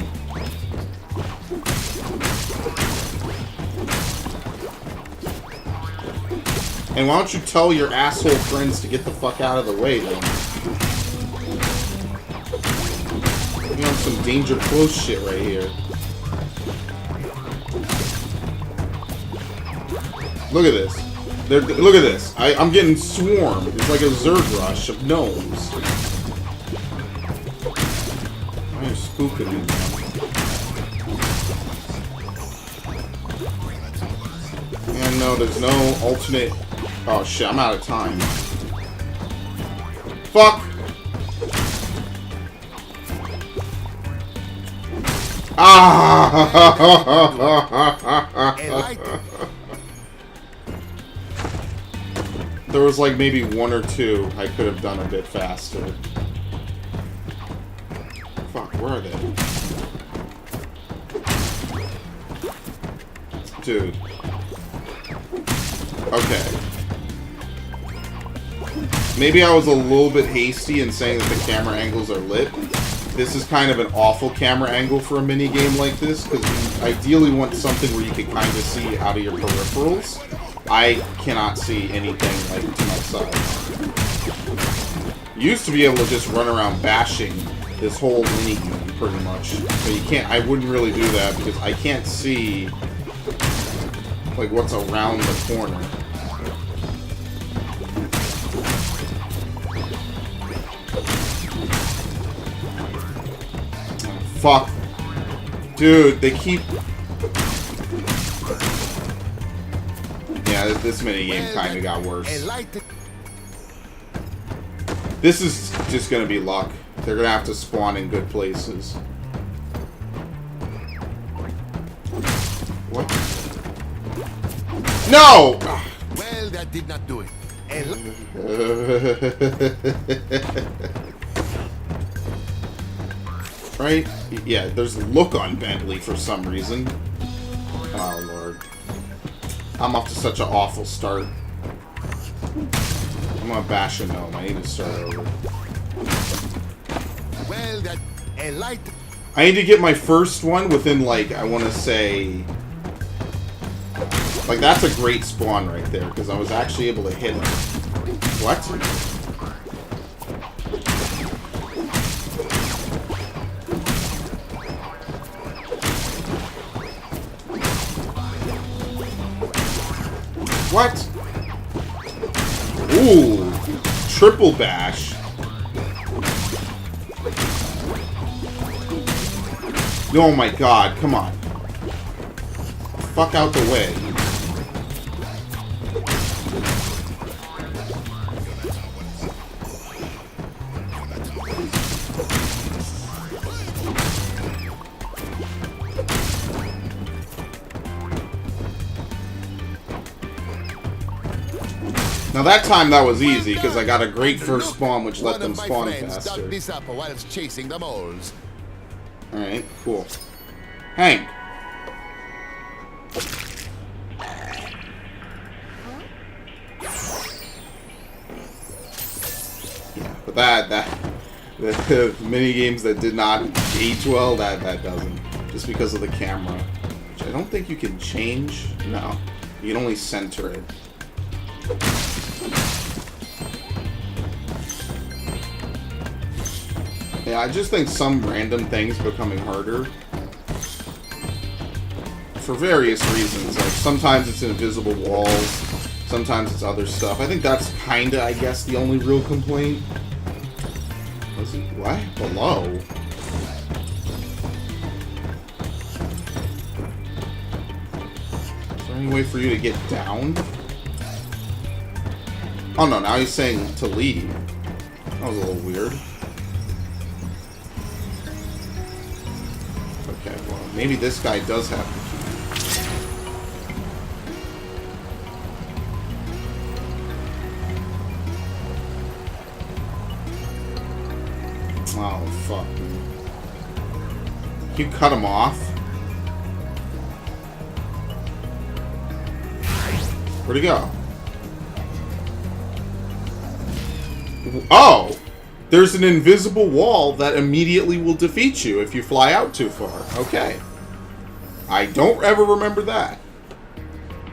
And why don't you tell your asshole friends to get the fuck out of the way, then? You're on some danger close shit right here. Look at this. Look at this. I'm getting swarmed. It's like a Zerg rush of gnomes. Why are you spooking me, man? And no, there's no alternate. Oh shit, I'm out of time. Fuck! Ah! There was like maybe one or two I could have done a bit faster. Fuck, where are they? Dude. Okay. Maybe I was a little bit hasty in saying that the camera angles are lit. This is kind of an awful camera angle for a minigame like this, because you ideally want something where you can kind of see out of your peripherals. I cannot see anything like to my side. You used to be able to just run around bashing this whole minigame, pretty much. But you can't, I wouldn't really do that, because I can't see like what's around the corner. Fuck. Dude, they keep... Yeah, this minigame kind of got worse. This is just gonna be luck. They're gonna have to spawn in good places. What? No! Well, that did not do it. Right? Yeah, there's look on Bentley for some reason. Oh, Lord. I'm off to such an awful start. I'm gonna bash a gnome. I need to start over. Well, that a light. I need to get my first one within, like, I want to say... Like, that's a great spawn right there, because I was actually able to hit him. What? What? Ooh, triple bash. Oh my god, come on. Fuck out the way. Now that time that was easy, because I got a great first spawn, which let them spawn faster. This up whilst chasing the moles. Alright, cool. Hank! Yeah, but the mini games that did not age well, that doesn't. Just because of the camera. Which I don't think you can change. No. You can only center it. Yeah, I just think some random things becoming harder. For various reasons. Like, sometimes it's invisible walls. Sometimes it's other stuff. I think that's kinda, I guess, the only real complaint. Was it... what? Below? Is there any way for you to get down? Oh no, now he's saying to leave. That was a little weird. Okay, well, maybe this guy does have the key. Oh, fuck, man. Can you cut him off? Where'd he go? Oh! There's an invisible wall that immediately will defeat you if you fly out too far. Okay. I don't ever remember that.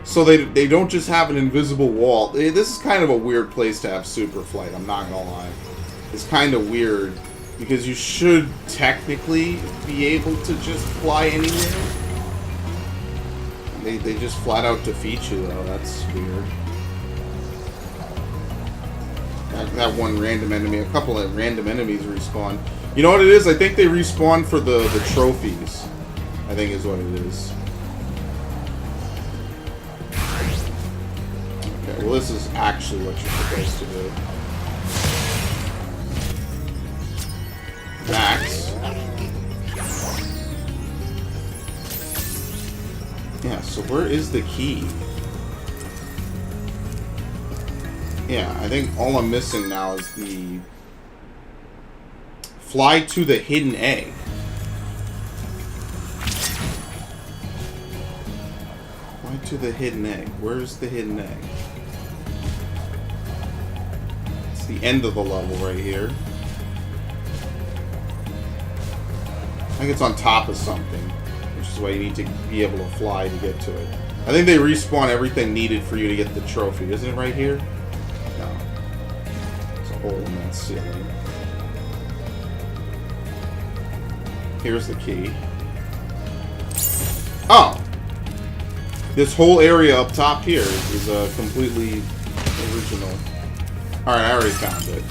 So they don't just have an invisible wall. This is kind of a weird place to have super flight, I'm not gonna lie. It's kind of weird, because you should technically be able to just fly anywhere. They just flat out defeat you, though. That's weird. That one random enemy, a couple of random enemies respawn. You know what it is? I think they respawn for the trophies. I think is what it is. Okay, well this is actually what you're supposed to do. Max. Yeah, so where is the key? Yeah, I think all I'm missing now is the... fly to the hidden egg. Fly to the hidden egg. Where's the hidden egg? It's the end of the level right here. I think it's on top of something, which is why you need to be able to fly to get to it. I think they respawn everything needed for you to get the trophy. Isn't it right here? No. There's a hole in that ceiling. Here's the key. Oh! This whole area up top here is completely original. Alright, I already found it.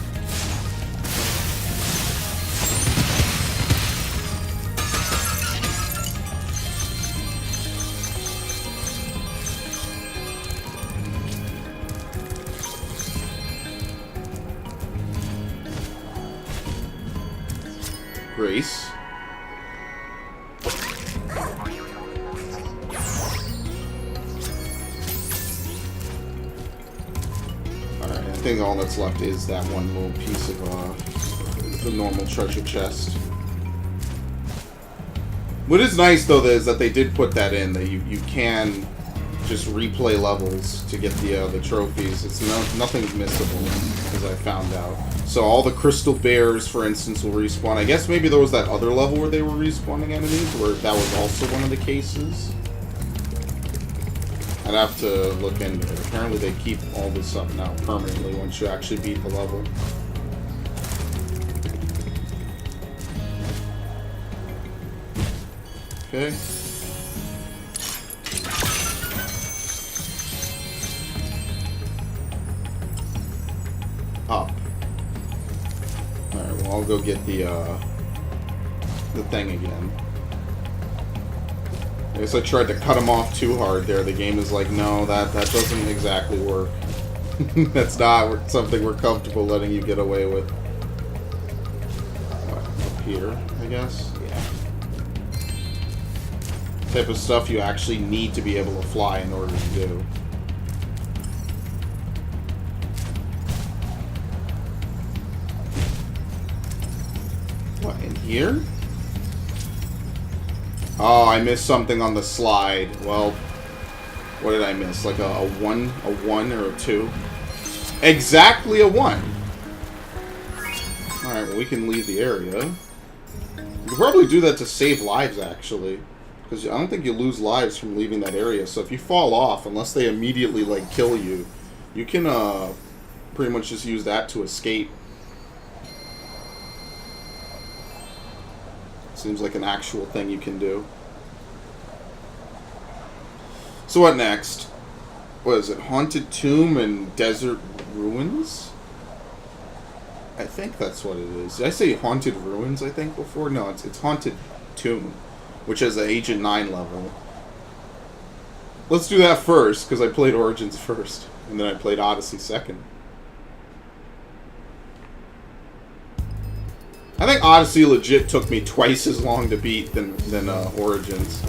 Grace. Alright, I think all that's left is that one little piece of the normal treasure chest. What is nice though is that they did put that in, that you can just replay levels to get the trophies. It's nothing's missable, as I found out. So all the crystal bears, for instance, will respawn. I guess maybe there was that other level where they were respawning enemies, where that was also one of the cases. I'd have to look into it. Apparently they keep all this up now permanently once you actually beat the level. Okay. Up. Alright, well I'll go get the thing again. I guess I tried to cut him off too hard there. The game is like, no, that doesn't exactly work. That's not something we're comfortable letting you get away with. Up here, I guess? Yeah. Type of stuff you actually need to be able to fly in order to do. What, in here? Oh, I missed something on the slide. Well, what did I miss? Like a 1 or a 2? Exactly a 1! Alright, well, we can leave the area. You can probably do that to save lives, actually. Because I don't think you lose lives from leaving that area. So if you fall off, unless they immediately, like, kill you, you can, pretty much just use that to escape. Seems like an actual thing you can do. So what next? What is it? Haunted Tomb and Desert Ruins? I think that's what it is. Did I say Haunted Ruins, I think, before? No, it's Haunted Tomb, which has an Agent 9 level. Let's do that first, because I played Origins first, and then I played Odyssey second. I think Odyssey legit took me twice as long to beat than Origins.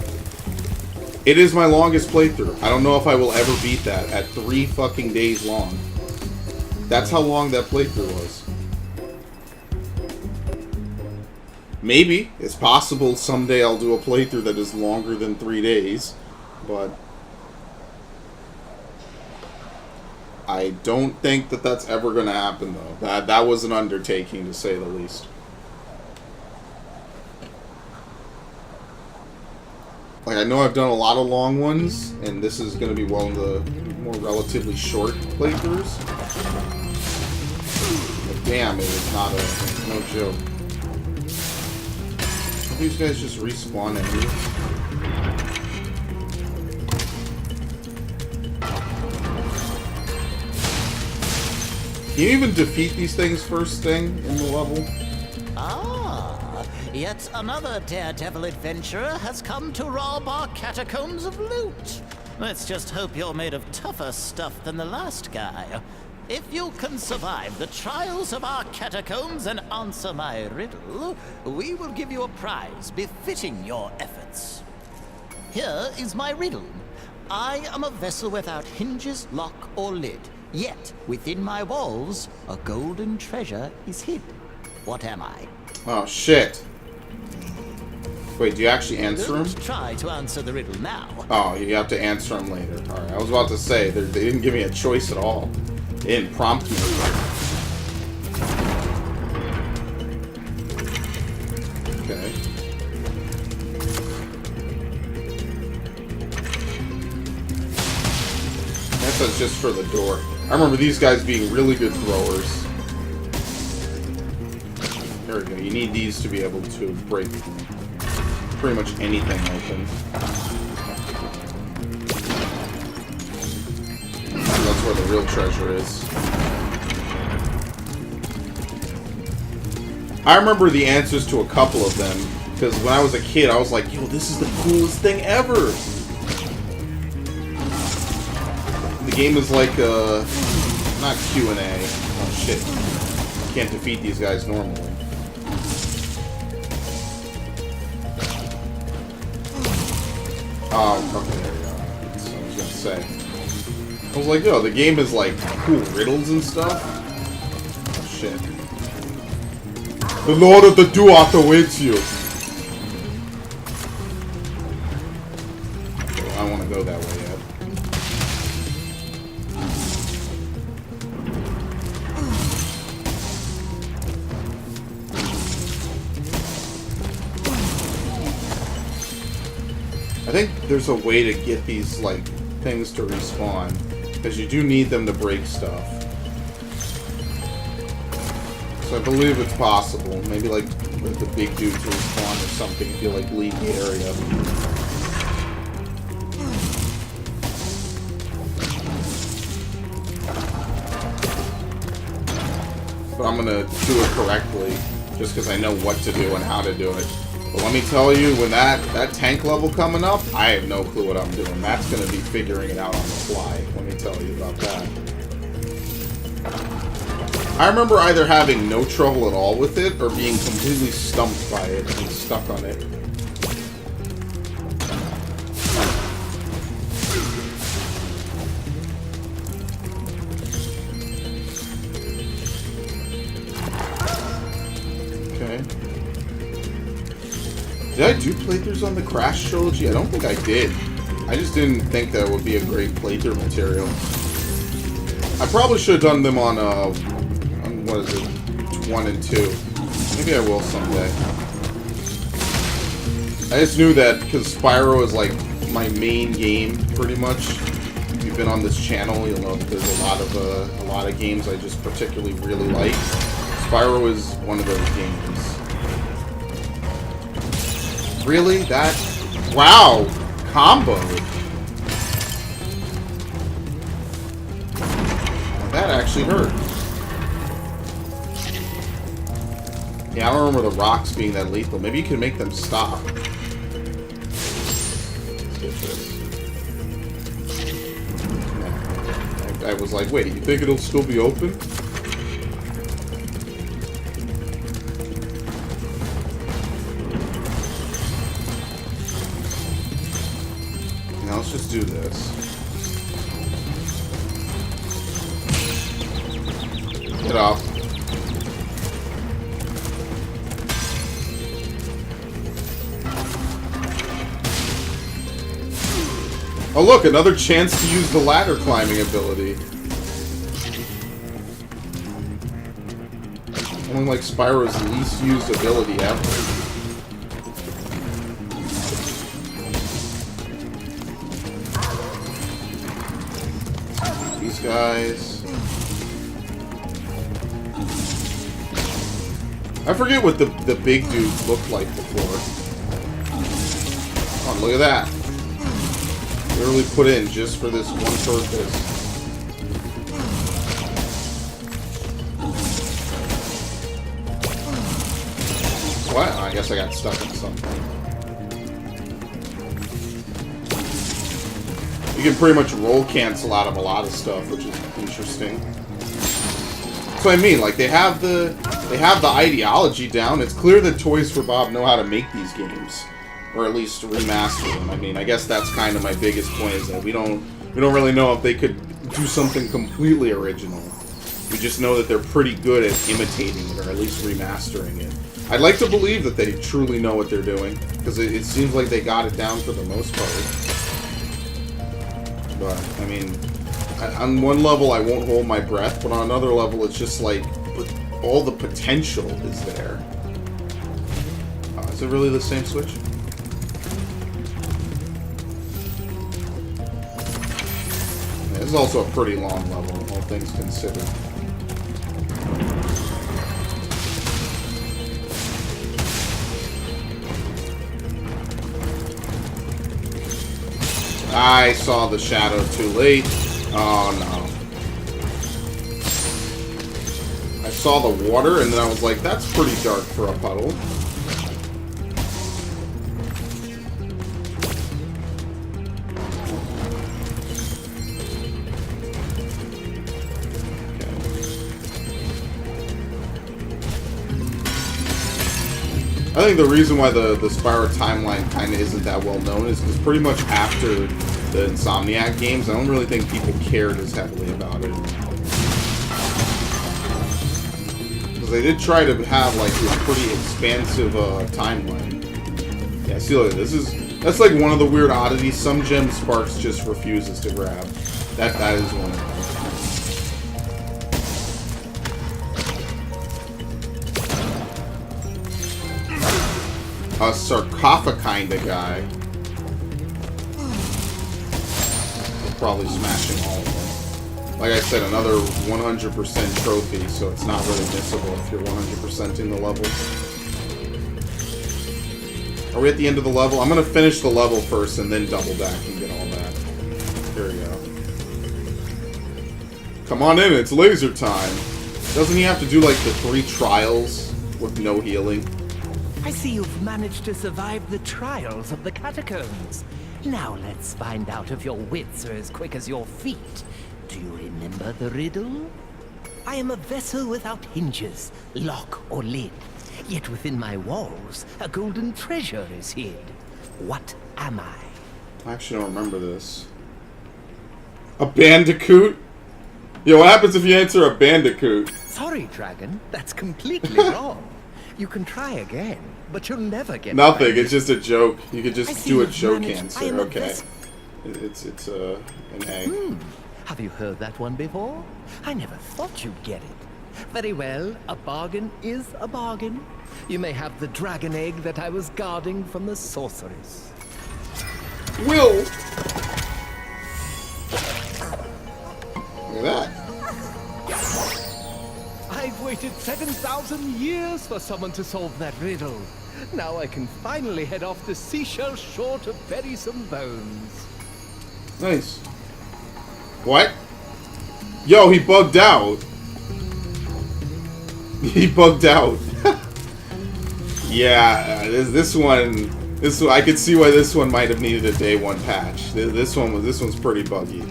It is my longest playthrough. I don't know if I will ever beat that at 3 fucking days long. That's how long that playthrough was. Maybe. It's possible someday I'll do a playthrough that is longer than 3 days. But I don't think that that's ever going to happen, though. That was an undertaking, to say the least. Like, I know I've done a lot of long ones, and this is going to be one of the more relatively short playthroughs. But damn, it is not no joke. These guys just respawn enemies. Can you even defeat these things first thing in the level? Yet another daredevil adventurer has come to rob our catacombs of loot. Let's just hope you're made of tougher stuff than the last guy. If you can survive the trials of our catacombs and answer my riddle, we will give you a prize befitting your efforts. Here is my riddle. I am a vessel without hinges, lock, or lid. Yet, within my walls, a golden treasure is hid. What am I? Oh, shit. Wait, do you actually answer him? Try to answer the riddle now. Oh, you have to answer him later. Alright, I was about to say, they didn't give me a choice at all. They didn't prompt me. Okay. I guess that's just for the door. I remember these guys being really good throwers. There we go. You need these to be able to break pretty much anything open. That's where the real treasure is. I remember the answers to a couple of them, because when I was a kid, I was like, yo, this is the coolest thing ever! The game is like, not Q&A. Oh, shit. You can't defeat these guys normally. Oh, okay, there we go. That's what I was gonna say. I was like, yo, the game is like cool riddles and stuff. Oh, shit. The Lord of the Duat awaits you. Okay, I don't want to go that way yet. I think there's a way to get these, like, things to respawn. Because you do need them to break stuff. So I believe it's possible. Maybe, like the big dudes respawn or something if you, like, leave the area. But I'm gonna do it correctly. Just because I know what to do and how to do it. But let me tell you, when that tank level coming up, I have no clue what I'm doing. Matt's going to be figuring it out on the fly. Let me tell you about that. I remember either having no trouble at all with it, or being completely stumped by it and stuck on it. Okay. Did I do playthroughs on the Crash trilogy? I don't think I did. I just didn't think that would be a great playthrough material. I probably should have done them on what is it, 1 and 2. Maybe I will someday. I just knew that because Spyro is like my main game, pretty much. If you've been on this channel, you'll know that there's a lot of games I just particularly really like. Spyro is one of those games. Really? That? Wow! Combo! That actually hurt. Yeah, I don't remember the rocks being that lethal. Maybe you can make them stop. Let's get this. I was like, wait, you think it'll still be open? Now let's just do this. Get off. Oh look, another chance to use the ladder climbing ability. One like Spyro's least used ability ever. These guys. I forget what the big dudes looked like before. Oh, look at that. Literally put in just for this one purpose. What? Oh, I guess I got stuck in something. You can pretty much roll cancel out of a lot of stuff, which is interesting. That's what I mean. Like they have the ideology down. It's clear that Toys for Bob know how to make these games. Or at least remaster them. I mean, I guess that's kind of my biggest point, is that we don't really know if they could do something completely original. We just know that they're pretty good at imitating it, or at least remastering it. I'd like to believe that they truly know what they're doing, because it seems like they got it down for the most part. But, I mean, on one level I won't hold my breath, but on another level it's just like, all the potential is there. Is it really the same Switch? This is also a pretty long level, all things considered. I saw the shadow too late. Oh no. I saw the water and then I was like, that's pretty dark for a puddle. I think the reason why the Spyro timeline kind of isn't that well known is because pretty much after the Insomniac games, I don't really think people cared as heavily about it. Because they did try to have like this pretty expansive timeline. Yeah, see, look, that's like one of the weird oddities. Some gem Sparks just refuses to grab. That is one of them. A sarcophagus kind of guy. We're probably smashing all of them. Like I said, another 100% trophy, so it's not really missable if you're 100%ing the level. Are we at the end of the level? I'm going to finish the level first and then double back and get all that. Here we go. Come on in, it's laser time. Doesn't he have to do like the 3 trials with no healing? I see you've managed to survive the trials of the catacombs. Now let's find out if your wits are as quick as your feet. Do you remember the riddle? I am a vessel without hinges, lock or lid. Yet within my walls, a golden treasure is hid. What am I? I actually don't remember this. A bandicoot? Yo, what happens if you answer a bandicoot? Sorry, Dragon. That's completely wrong. You can try again, but you'll never get Nothing. away. It's just a joke. You could just do a joke I answer. am a Okay. vessel. It's an egg. Have you heard that one before? I never thought you'd get it. Very well, a bargain is a bargain. You may have the dragon egg that I was guarding from the sorceress. Will! Look at that. I've waited 7,000 years for someone to solve that riddle. Now I can finally head off to Seashell Shore to bury some bones. Nice. What? Yo, he bugged out. He bugged out. Yeah, this one. I could see why this one might have needed a day one patch. This one's pretty buggy.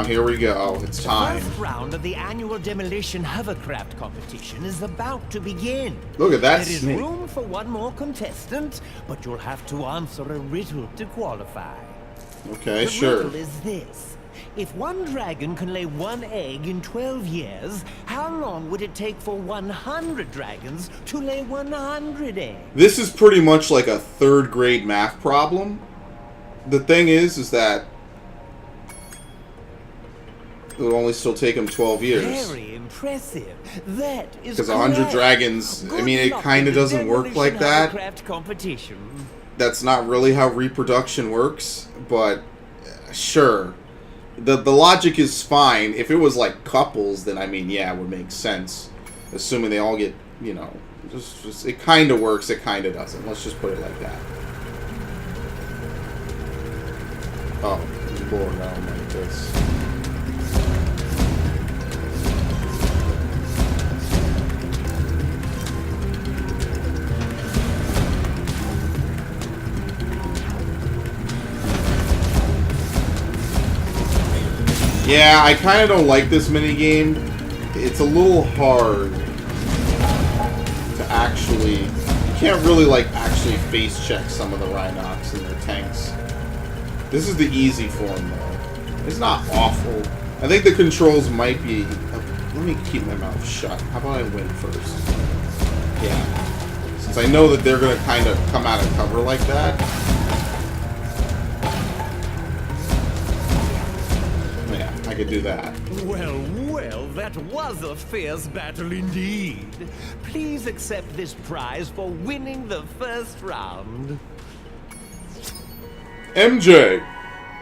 Here we go. It's time. The first round of the annual demolition hovercraft competition is about to begin. Look at that There is snake. room for one more contestant, but you'll have to answer a riddle to qualify. Okay, The sure. riddle is this. If one dragon can lay one egg in 12 years, how long would it take for 100 dragons to lay 100 eggs? This is pretty much like a third grade math problem. The thing is that it would only still take him 12 years. Very impressive. That is Because 100 correct. dragons, I Good mean, it luck kind in of the doesn't work demolition like that. hovercraft competition. That's not really how reproduction works, but sure. The logic is fine. If it was like couples, then I mean, yeah, it would make sense. Assuming they all get, you know, just it kind of works, it kind of doesn't. Let's just put it like that. Oh, Lord, I don't like this. Yeah, I kind of don't like this minigame. It's a little hard to actually... You can't really, like, actually face check some of the Rhinox and their tanks. This is the easy form, though. It's not awful. I think the controls might be... let me keep my mouth shut. How about I win first? Yeah. Since I know that they're going to kind of come out of cover like that. I could do that. Well, well, that was a fierce battle indeed. Please accept this prize for winning the first round. MJ!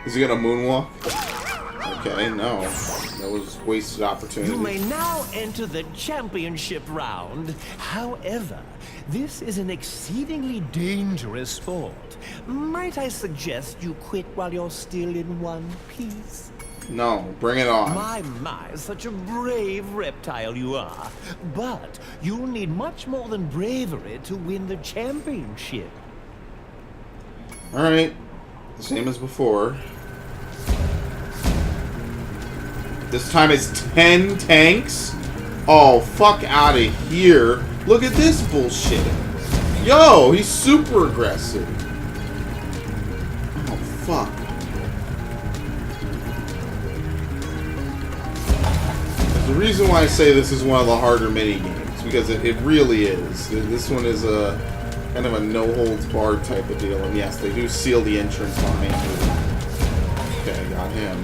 Is he gonna moonwalk? Okay, no. That was wasted opportunity. You may now enter the championship round. However, this is an exceedingly dangerous sport. Might I suggest you quit while you're still in one piece? No, bring it on. My, such a brave reptile you are. But you'll need much more than bravery to win the championship. Alright. Same as before. This time it's 10 tanks? Oh, fuck out of here. Look at this bullshit. Yo, he's super aggressive. Oh, fuck. The reason why I say this is one of the harder mini-games, because it really is. This one is a kind of a no-holds-barred type of deal, and yes, they do seal the entrance behind you. Okay, got him.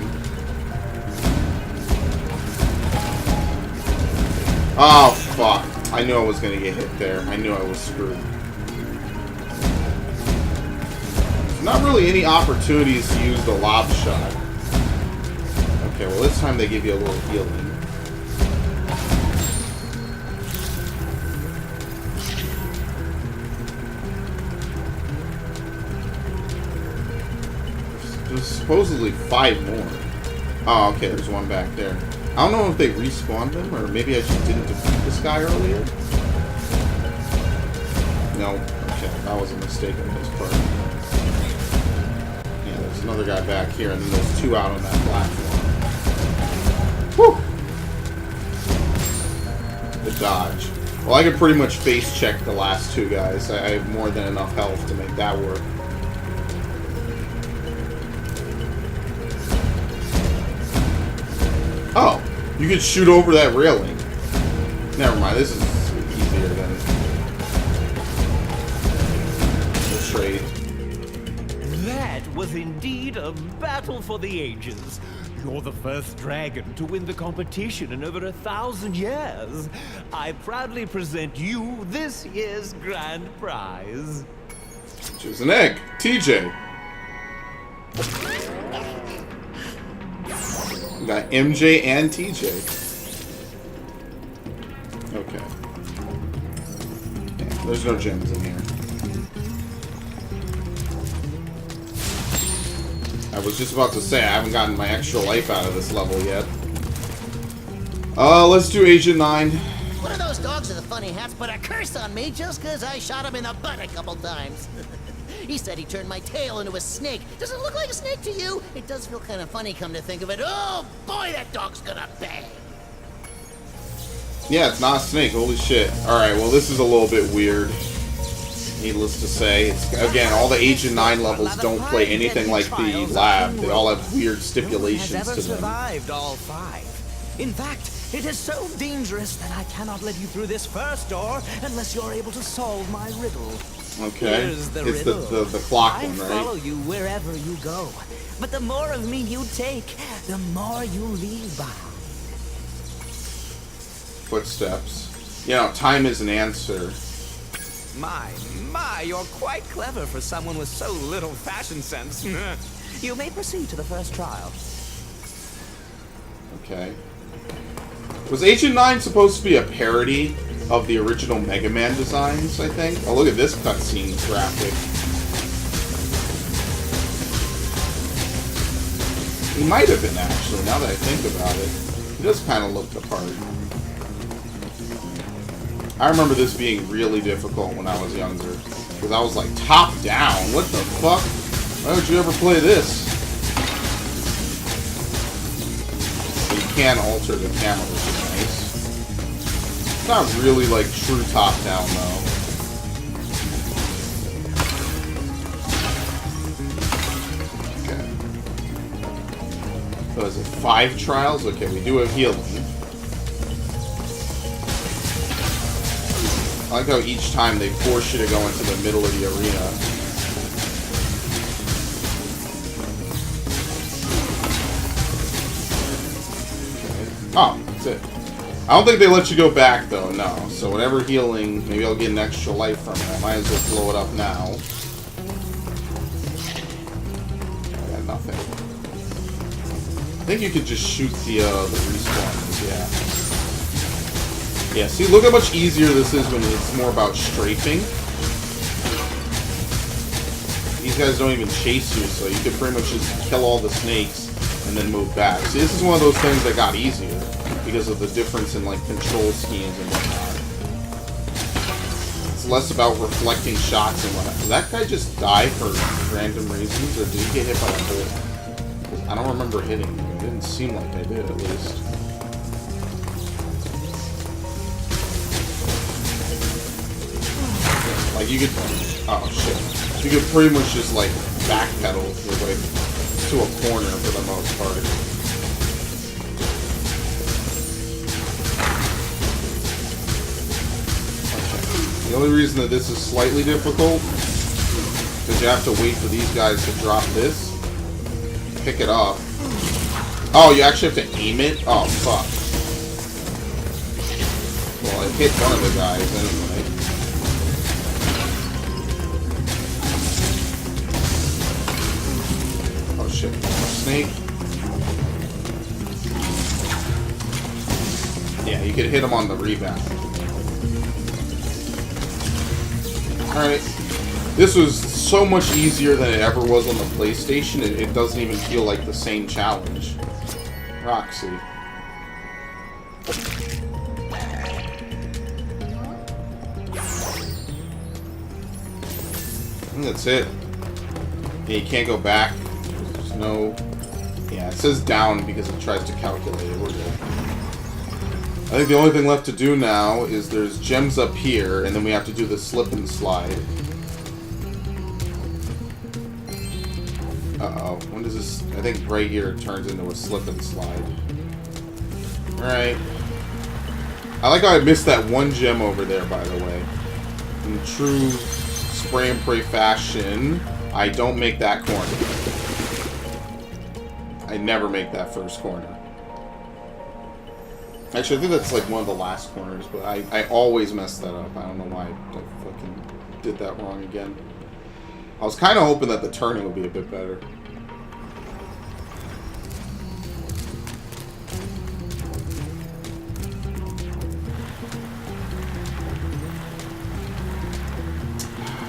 Oh, fuck. I knew I was going to get hit there. I knew I was screwed. Not really any opportunities to use the lob shot. Okay, well this time they give you a little healing. There's supposedly 5 more. Oh, okay, there's one back there. I don't know if they respawned them, or maybe I just didn't defeat this guy earlier. That was a mistake on his part. Yeah, there's another guy back here, and then there's two out on that platform. Whew! The dodge. Well, I could pretty much face check the last two guys. I have more than enough health to make that work. Oh, you could shoot over that railing. Never mind, this is easier than the trade. That was indeed a battle for the ages. You're the first dragon to win the competition in over 1,000 years. I proudly present you this year's grand prize. Choose an egg. TJ. We got MJ and TJ. Okay. Yeah, there's no gems in here. I was just about to say, I haven't gotten my extra life out of this level yet. Let's do Agent 9. One of those dogs with the funny hats put a curse on me just because I shot him in the butt a couple times. He said he turned my tail into a snake. Does it look like a snake to you? It does feel kind of funny, come to think of it. Oh, boy, that dog's gonna bang. Yeah, it's not a snake. Holy shit. Alright, well, this is a little bit weird. Needless to say. It's, again, all the Agent 9 levels don't play anything like the lab. They all have weird stipulations to them. Survived all 5. In fact, it is so dangerous that I cannot let you through this first door unless you're able to solve my riddle. Okay. Here's the it's riddle. the clock one, I right? follow you wherever you go, but the more of me you take, the more you leave behind. Footsteps. You know, time is an answer. My, you're quite clever for someone with so little fashion sense. You may proceed to the first trial. Okay. Was Agent 9 supposed to be a parody of the original Mega Man designs, I think? Oh, look at this cutscene graphic. He might have been, actually, now that I think about it. He does kind of look the part. I remember this being really difficult when I was younger. Because I was like, top down? What the fuck? Why don't you ever play this? You can alter the camera, which is nice. It's not really like true top down, though. Okay. So is it 5 trials? Okay, we do have healing. I like how each time they force you to go into the middle of the arena. Okay. Oh, that's it. I don't think they let you go back, though, no. So whatever healing, maybe I'll get an extra life from it. I might as well blow it up now. I got nothing. I think you could just shoot the respawns, yeah. Yeah, see, look how much easier this is when it's more about strafing. These guys don't even chase you, so you can pretty much just kill all the snakes and then move back. See, this is one of those things that got easier because of the difference in, like, control schemes and whatnot. It's less about reflecting shots and whatnot. Did that guy just die for random reasons, or did he get hit by a bullet? I don't remember hitting him. It didn't seem like I did, at least. Like, you could... Oh, shit. You could pretty much just, like, backpedal your way to a corner for the most part. Okay. The only reason that this is slightly difficult is because you have to wait for these guys to drop this. Pick it up. Oh, you actually have to aim it? Oh, fuck. Well, it hit one of the guys anyway. Oh shit, snake. Yeah, you could hit him on the rebound. Alright. This was so much easier than it ever was on the PlayStation. It doesn't even feel like the same challenge. Roxy. think that's it. Yeah, you can't go back. There's no... Yeah, it says down because it tries to calculate it. We're good. I think the only thing left to do now is there's gems up here, and then we have to do the slip and slide. Uh-oh. When does this... I think right here it turns into a slip and slide. Alright. I like how I missed that one gem over there, by the way. In true spray and pray fashion, I don't make that corner. I never make that first corner. Actually, I think that's like one of the last corners, but I always mess that up. I don't know why I fucking did that wrong again. I was kind of hoping that the turning would be a bit better.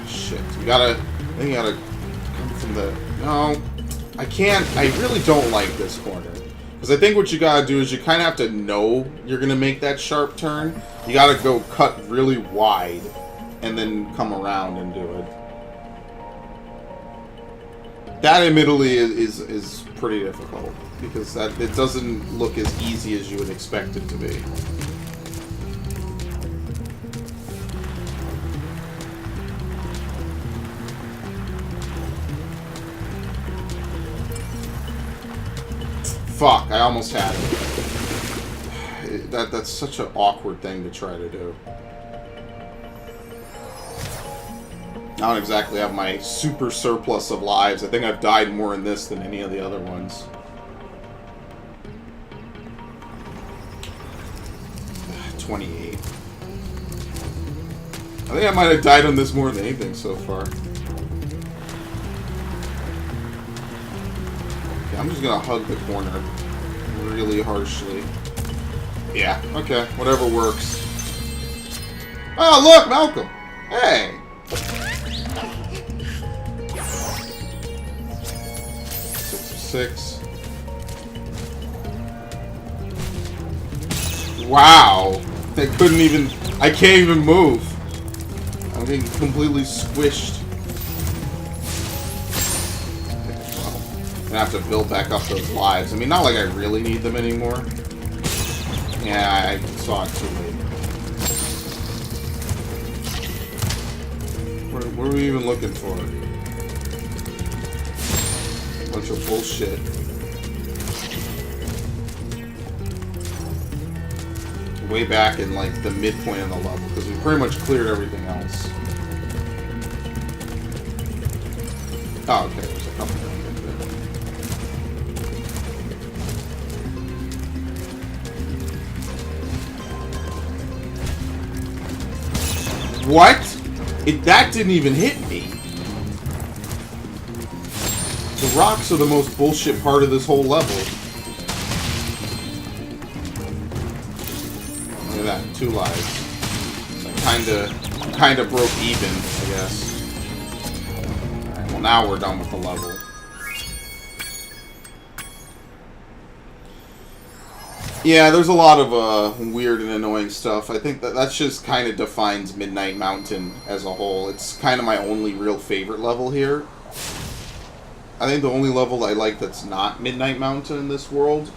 Shit. You gotta... I think you gotta come from the... No. I can't... I really don't like this corner. Because I think what you gotta do is you kind of have to know you're gonna make that sharp turn. You gotta go cut really wide and then come around and do it. That admittedly is pretty difficult because that it doesn't look as easy as you would expect it to be. Fuck, I almost had it. That's such an awkward thing to try to do. I don't exactly have my super surplus of lives. I think I've died more in this than any of the other ones. $28. I think I might have died on this more than anything so far. I'm just gonna hug the corner really harshly. Yeah, okay, whatever works. Oh, look, Malcolm! Hey! 6. Wow! I couldn't even... I can't even move. I'm getting completely squished. I'm gonna have to build back up those lives. I mean, not like I really need them anymore. Yeah, I saw it too late. What are we even looking for? Bunch of bullshit. Way back in, like, the midpoint of the level, because we pretty much cleared everything else. Oh, okay, there's a couple more. What? That didn't even hit me. The rocks are the most bullshit part of this whole level. Look at that, 2 lives. So kinda broke even, I guess. Alright, well now we're done with the level. Yeah, there's a lot of weird and annoying stuff. I think that's just kind of defines Midnight Mountain as a whole. It's kind of my only real favorite level here. I think the only level I like that's not Midnight Mountain in this world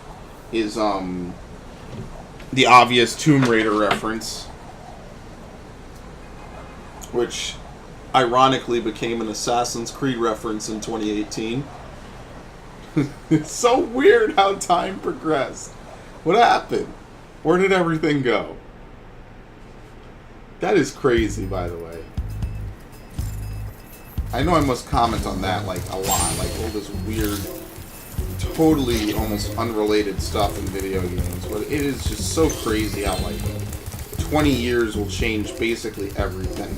is the obvious Tomb Raider reference, which ironically became an Assassin's Creed reference in 2018. It's so weird how time progressed. What happened? Where did everything go? That is crazy, by the way. I know I must comment on that, like, a lot. Like, all this weird, totally almost unrelated stuff in video games. But it is just so crazy how, like, 20 years will change basically everything.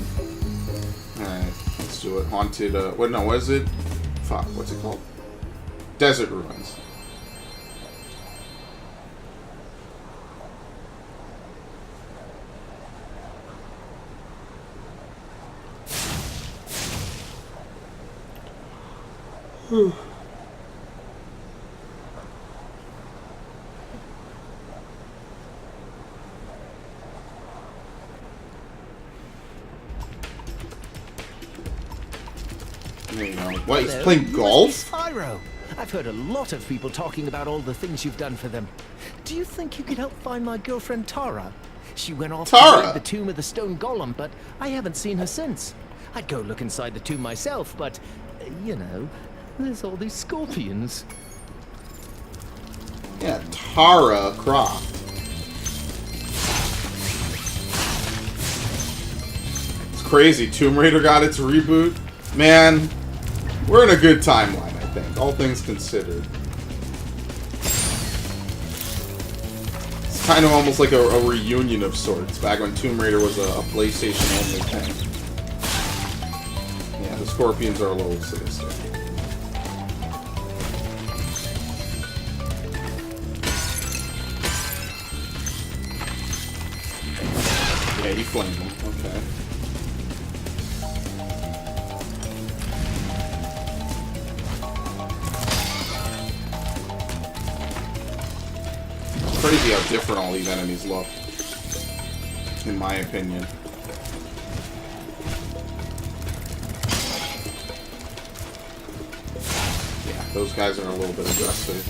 Alright, let's do it. Haunted, what is it? Fuck, what's it called? Desert Ruins. There you go. What, he's Hello, playing you must golf? be Spyro. I've heard a lot of people talking about all the things you've done for them. Do you think you could help find my girlfriend Tara? She went off to raid the tomb of the stone golem, but I haven't seen her since. I'd go look inside the tomb myself, but, you know, there's all these scorpions. Yeah, Tara Croft. It's crazy. Tomb Raider got its reboot. Man, we're in a good timeline, I think, all things considered. It's kind of almost like a reunion of sorts, back when Tomb Raider was a PlayStation-only thing. Yeah, the scorpions are a little sadistic. Yeah, he flamed them. Okay. It's crazy how different all these enemies look, in my opinion. Yeah, those guys are a little bit aggressive.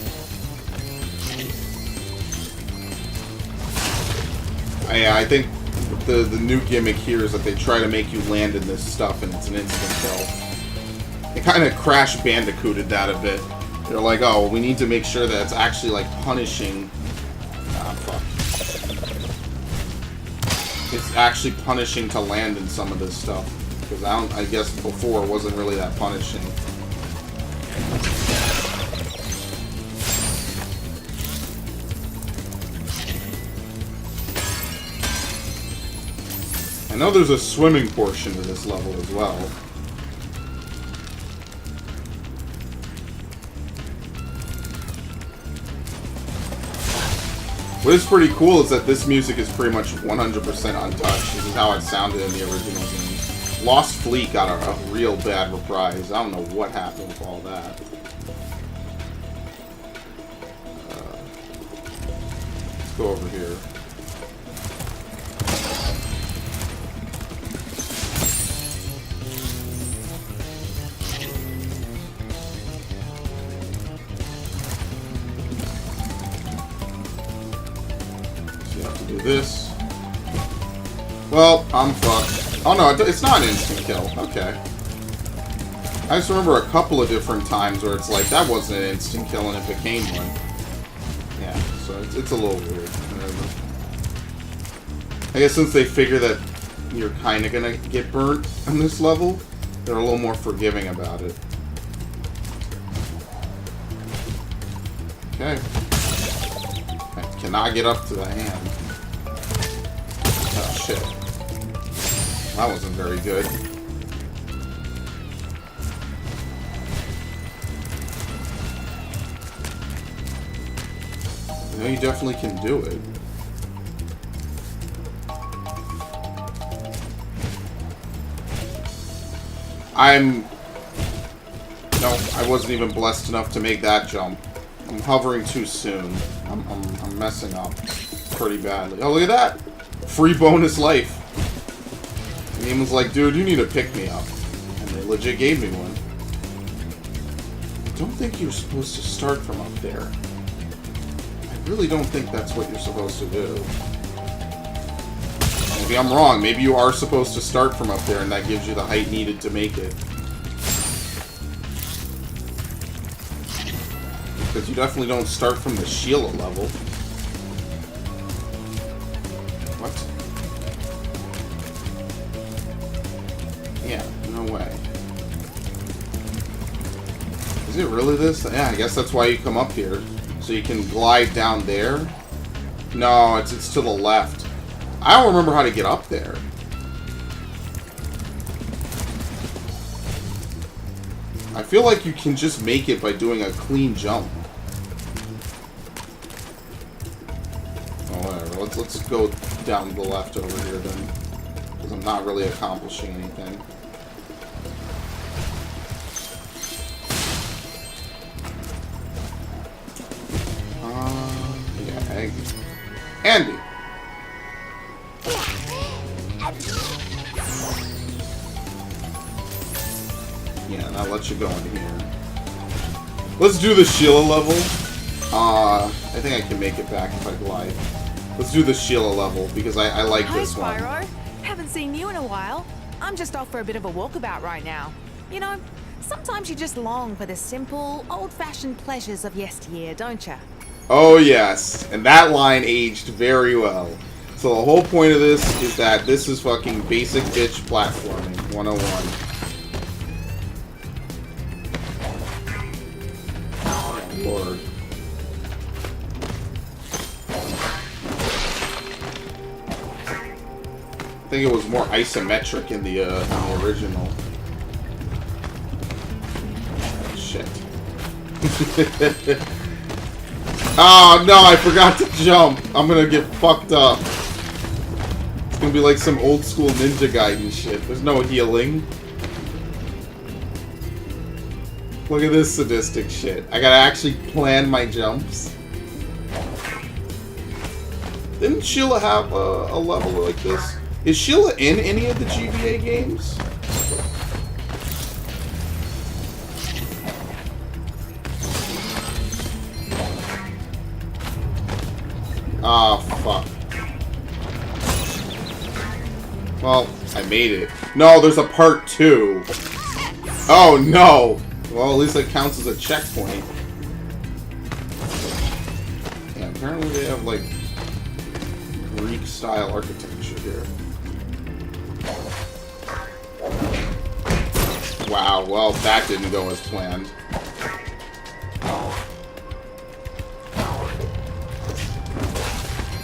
Yeah, I think the new gimmick here is that they try to make you land in this stuff and it's an instant kill. They kind of Crash Bandicooted that a bit. They're like, oh, we need to make sure that it's actually like punishing. Ah, fuck. It's actually punishing to land in some of this stuff, because I guess before it wasn't really that punishing. I know there's a swimming portion to this level as well. What is pretty cool is that this music is pretty much 100% untouched. This is how it sounded in the original game. Lost Fleet got a real bad reprise. I don't know what happened with all that. Let's go over here. This. Well, I'm fucked. Oh no, it's not an instant kill. Okay. I just remember a couple of different times where it's like, that wasn't an instant kill and it became one. Yeah, so it's a little weird. Whatever. I guess since they figure that you're kind of gonna get burnt on this level, they're a little more forgiving about it. Okay. I cannot get up to the hand. Oh, shit. That wasn't very good. You know, you definitely can do it. No, I wasn't even blessed enough to make that jump. I'm hovering too soon. I'm messing up pretty badly. Oh, look at that! Free bonus life. The game was like, dude, you need to pick me up. And they legit gave me one. I don't think you're supposed to start from up there. I really don't think that's what you're supposed to do. Maybe I'm wrong. Maybe you are supposed to start from up there and that gives you the height needed to make it. Because you definitely don't start from the Sheila level. What? Yeah, no way. Is it really this? Yeah, I guess that's why you come up here. So you can glide down there? No, it's to the left. I don't remember how to get up there. I feel like you can just make it by doing a clean jump. Oh, whatever. Let's go down to the left over here then. Because I'm not really accomplishing anything. Yeah, egg. Andy! Yeah, and I'll let you go in here. Let's do the Sheila level. I think I can make it back if I glide. Let's do the Sheila level, because I like this one. Hi, Spyro. Haven't seen you in a while. I'm just off for a bit of a walkabout right now. You know, sometimes you just long for the simple, old-fashioned pleasures of yesteryear, don't you? Oh, yes. And that line aged very well. So the whole point of this is that this is fucking basic bitch platforming 101. Oh, Lord. I think it was more isometric in the original. Shit. Oh, no, I forgot to jump. I'm gonna get fucked up. It's gonna be like some old school Ninja Gaiden shit. There's no healing. Look at this sadistic shit. I gotta actually plan my jumps. Didn't Sheila have a level like this? Is Sheila in any of the GBA games? Ah, fuck. Well, I made it. No, there's a part 2. Oh, no! Well, at least that counts as a checkpoint. Yeah, apparently they have, like, Greek-style architecture here. Wow, well, that didn't go as planned.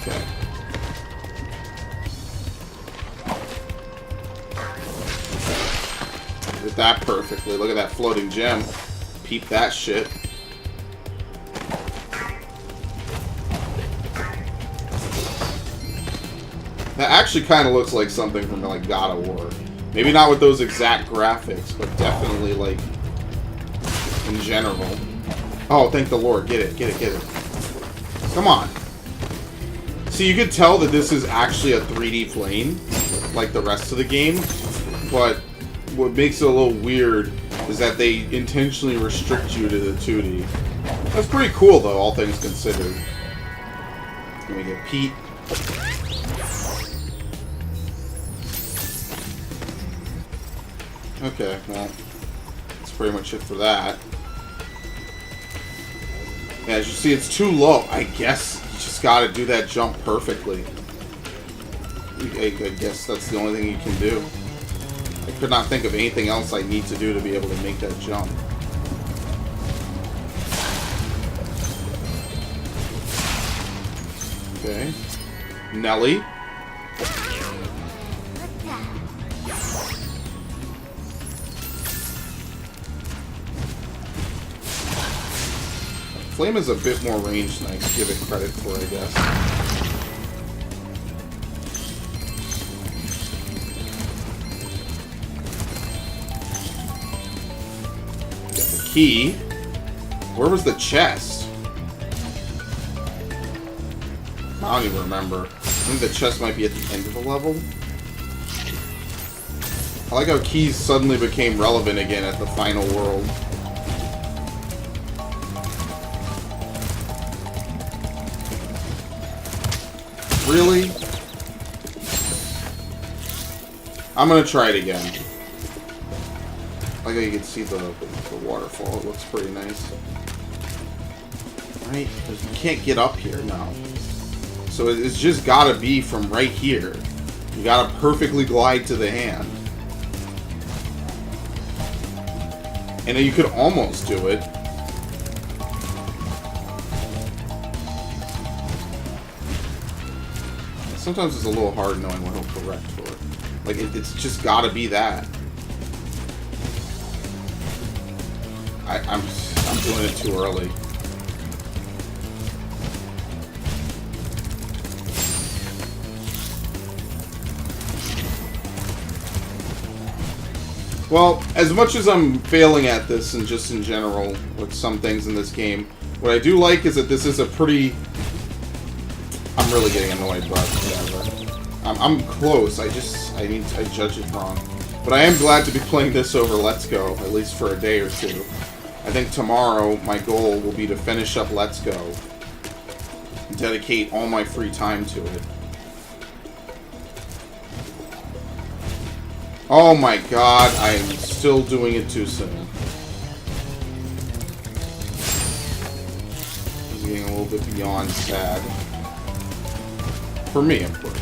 Okay. Did that perfectly. Look at that floating gem. Peep that shit. That actually kind of looks like something from, like, God of War. Maybe not with those exact graphics, but definitely, like, in general. Oh, thank the Lord. Get it, get it, get it. Come on. See, you could tell that this is actually a 3D plane, like the rest of the game, but what makes it a little weird is that they intentionally restrict you to the 2D. That's pretty cool, though, all things considered. Let me get Pete. Okay, well, that's pretty much it for that. Yeah, as you see, it's too low. I guess you just gotta do that jump perfectly. I guess that's the only thing you can do. I could not think of anything else I need to do to be able to make that jump. Okay. Nelly. Flame is a bit more ranged than I give it credit for, I guess. Get the key. Where was the chest? I don't even remember. I think the chest might be at the end of the level. I like how keys suddenly became relevant again at the final world. Really? I'm gonna try it again. Like how you can see the waterfall. It looks pretty nice. Right? Because you can't get up here now. So it's just gotta be from right here. You gotta perfectly glide to the hand. And then you could almost do it. Sometimes it's a little hard knowing what he'll correct for it. Like, it's just gotta be that. I'm doing it too early. Well, as much as I'm failing at this and just in general with some things in this game, what I do like is that this is a pretty... I'm really getting annoyed, but whatever. I'm close. I judge it wrong. But I am glad to be playing this over Let's Go, at least for a day or two. I think tomorrow my goal will be to finish up Let's Go and dedicate all my free time to it. Oh my god, I am still doing it too soon. It's getting a little bit beyond sad. For me, of course.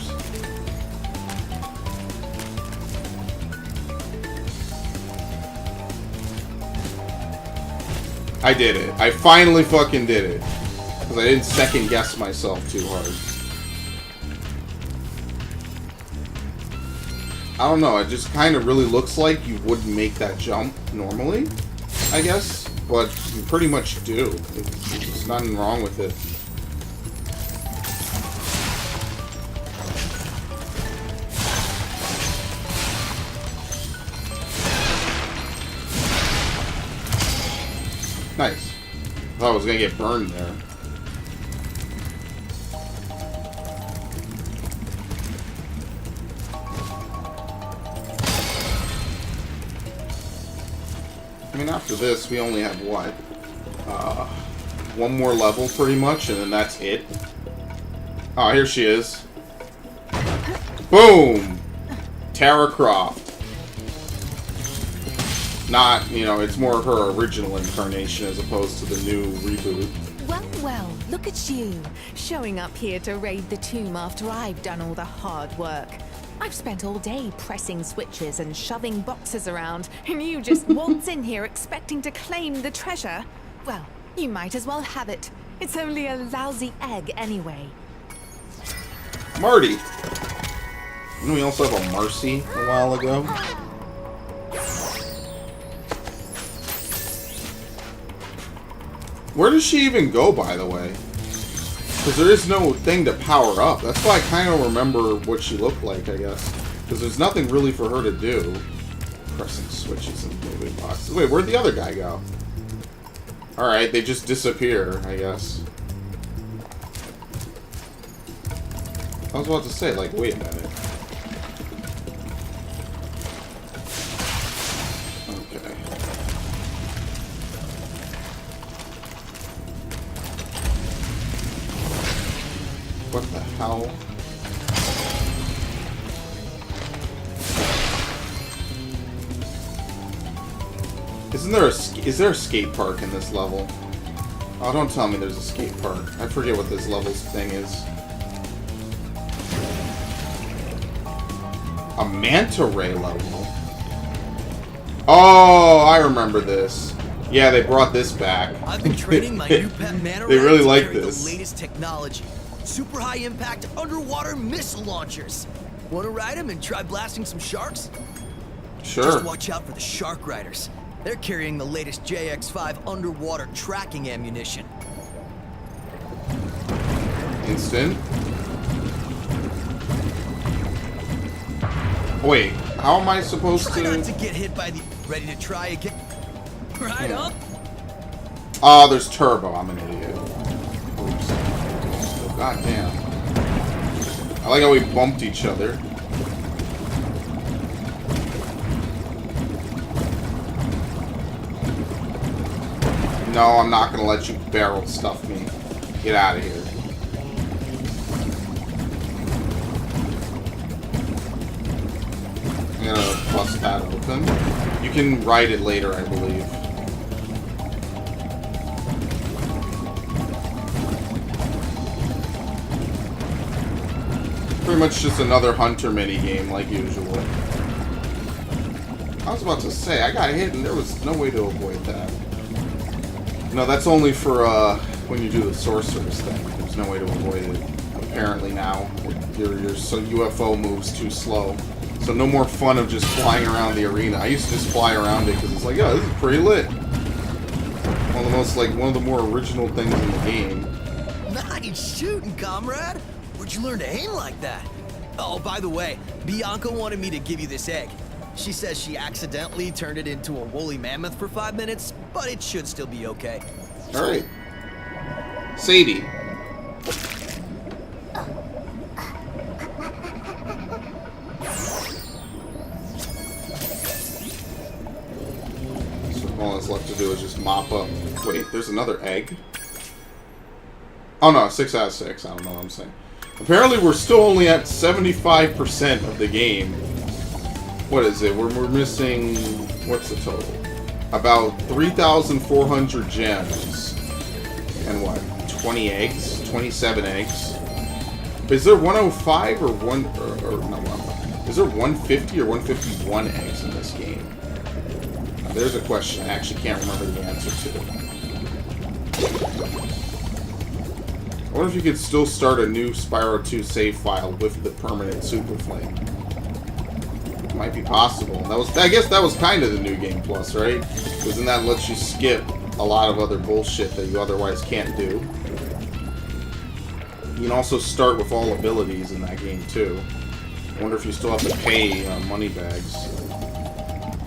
I did it. I finally fucking did it. Because I didn't second guess myself too hard. I don't know, it just kind of really looks like you wouldn't make that jump normally, I guess. But you pretty much do. There's nothing wrong with it. Nice. I thought I was gonna get burned there. I mean, after this, we only have what? One more level, pretty much, and then that's it. Oh, here she is. Boom! Tara Croft. Not, you know, it's more her original incarnation as opposed to the new reboot. Well, well, look at you, showing up here to raid the tomb after I've done all the hard work. I've spent all day pressing switches and shoving boxes around, and you just waltz in here expecting to claim the treasure? Well, you might as well have it. It's only a lousy egg anyway. Marty! Didn't we also have a Marcy a while ago? Where does she even go, by the way? Because there is no thing to power up. That's why I kind of remember what she looked like, I guess. Because there's nothing really for her to do. Pressing switches and moving boxes. Wait, where'd the other guy go? Alright, they just disappear, I guess. I was about to say, like, wait a minute. Okay. What the hell? Is there a skate park in this level? Oh, don't tell me there's a skate park. I forget what this level's thing is. A manta ray level? Oh, I remember this. Yeah, they brought this back. I've been training my new pet manta They ray really to like carry this. the latest technology. Super high impact underwater missile launchers. Want to ride them and try blasting some sharks? Sure. Just watch out for the Shark Riders. They're carrying the latest JX-5 underwater tracking ammunition. Instant. Wait, how am I supposed Try to... not to get hit by the... Ready to try again? Right up. Oh, there's turbo. I'm an idiot. Oops. Oh, God damn. I like how we bumped each other. No, I'm not gonna let you barrel stuff me. Get out of here. I'm gonna bust that open. You can write it later, I believe. Pretty much just another hunter minigame, like usual. I was about to say, I got hit and there was no way to avoid that. No, that's only for when you do the sorceress thing. There's no way to avoid it. Apparently now, your UFO moves too slow. So no more fun of just flying around the arena. I used to just fly around it because it's like, yeah, this is pretty lit. One of the more original things in the game. Nice shooting, comrade. Where'd you learn to aim like that? Oh, by the way, Bianca wanted me to give you this egg. She says she accidentally turned it into a woolly mammoth for 5 minutes, but it should still be okay. Alright. Sadie. All that's left to do is just mop up. Wait, there's another egg? Oh no, 6 out of 6. I don't know what I'm saying. Apparently we're still only at 75% of the game. What is it? We're missing... What's the total? About 3,400 gems. And what? 20 eggs? 27 eggs? Is there 105 or no, 105? Is there 150 or 151 eggs in this game? Now, there's a question I actually can't remember the answer to. I wonder if you could still start a new Spyro 2 save file with the permanent Super Flame. Might be possible. I guess that was kind of the New Game Plus, right? Because then that lets you skip a lot of other bullshit that you otherwise can't do. You can also start with all abilities in that game too. I wonder if you still have to pay money bags.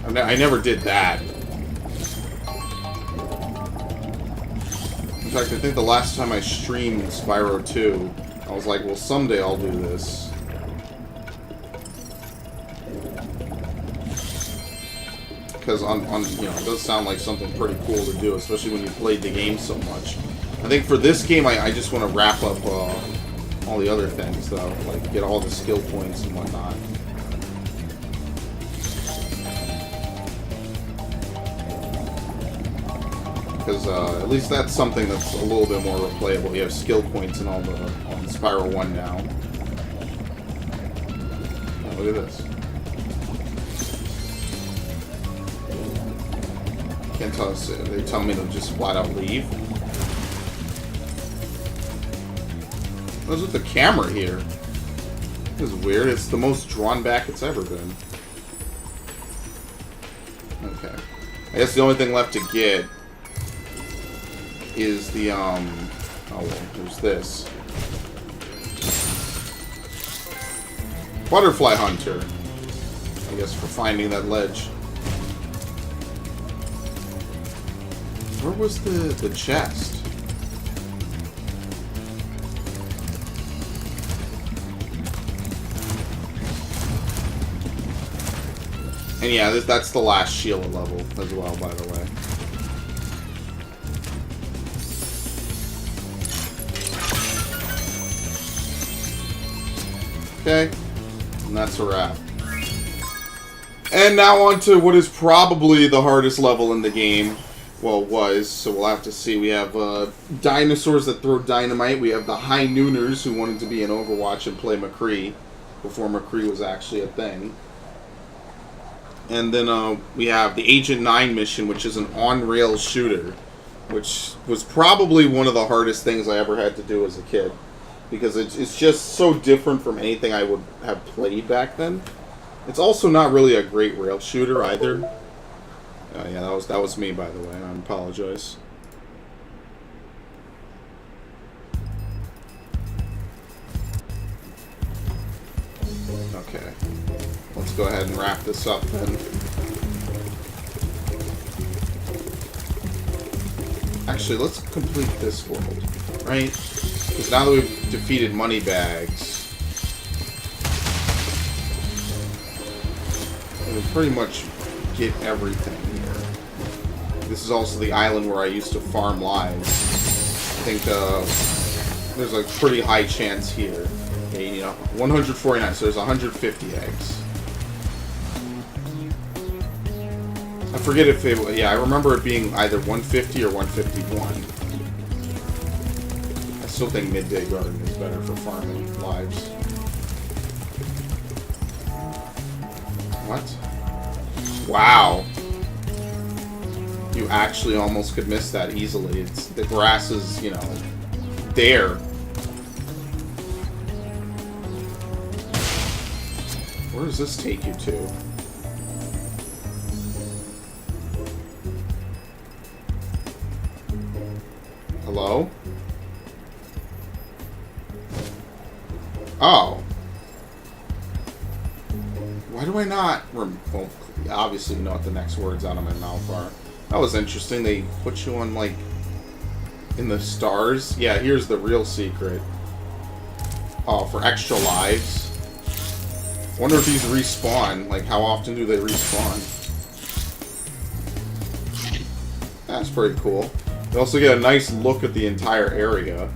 I never did that. In fact, I think the last time I streamed Spyro 2, I was like, well, someday I'll do this. Because you know, it does sound like something pretty cool to do, especially when you played the game so much. I think for this game, I just want to wrap up all the other things, though, like get all the skill points and whatnot. Because at least that's something that's a little bit more replayable. You have skill points and on Spyro 1 now. Oh, look at this. Can't tell us. They tell me to just flat out leave. What's with the camera here? This is weird. It's the most drawn back it's ever been. Okay. I guess the only thing left to get is the oh well, there's this. Butterfly Hunter. I guess for finding that ledge. Where was the chest? And yeah, that's the last Sheila level as well, by the way. Okay, and that's a wrap. And now on to what is probably the hardest level in the game. Well, it was, so we'll have to see. We have dinosaurs that throw dynamite. We have the High Nooners who wanted to be in Overwatch and play McCree before McCree was actually a thing. And then we have the Agent 9 mission, which is an on-rails shooter, which was probably one of the hardest things I ever had to do as a kid. Because it's just so different from anything I would have played back then. It's also not really a great rail shooter either. Yeah, that was me, by the way. I apologize. Okay. Let's go ahead and wrap this up then. Actually, let's complete this world, right? Because now that we've defeated Moneybags, we pretty much get everything here. This is also the island where I used to farm lives. I think there's a pretty high chance here. Okay, you know, 149, so there's 150 eggs. I forget if it, yeah, I remember it being either 150 or 151. I still think Midday Garden is better for farming lives. What? Wow. You actually almost could miss that easily. It's the grass is, you know, there. Where does this take you to? Hello? Oh. Why do I not... Well, obviously you know what the next words out of my mouth are. That was interesting. They put you on, like, in the stars. Yeah, here's the real secret. Oh, for extra lives. Wonder if these respawn. Like, how often do they respawn? That's pretty cool. You also get a nice look at the entire area.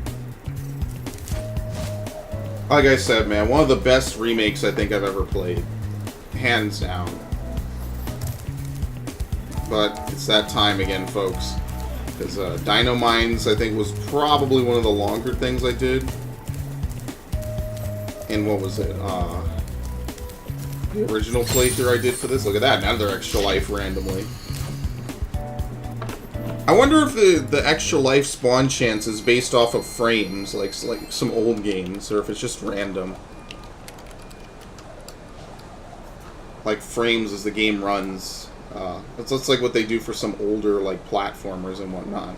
Like I said, man, one of the best remakes I think I've ever played. Hands down. But it's that time again, folks. Because Dino Mines, I think, was probably one of the longer things I did. And what was it? The original playthrough I did for this. Look at that, another extra life randomly. I wonder if the extra life spawn chance is based off of frames, like some old games, or if it's just random. Like frames as the game runs. That's like what they do for some older like platformers and whatnot.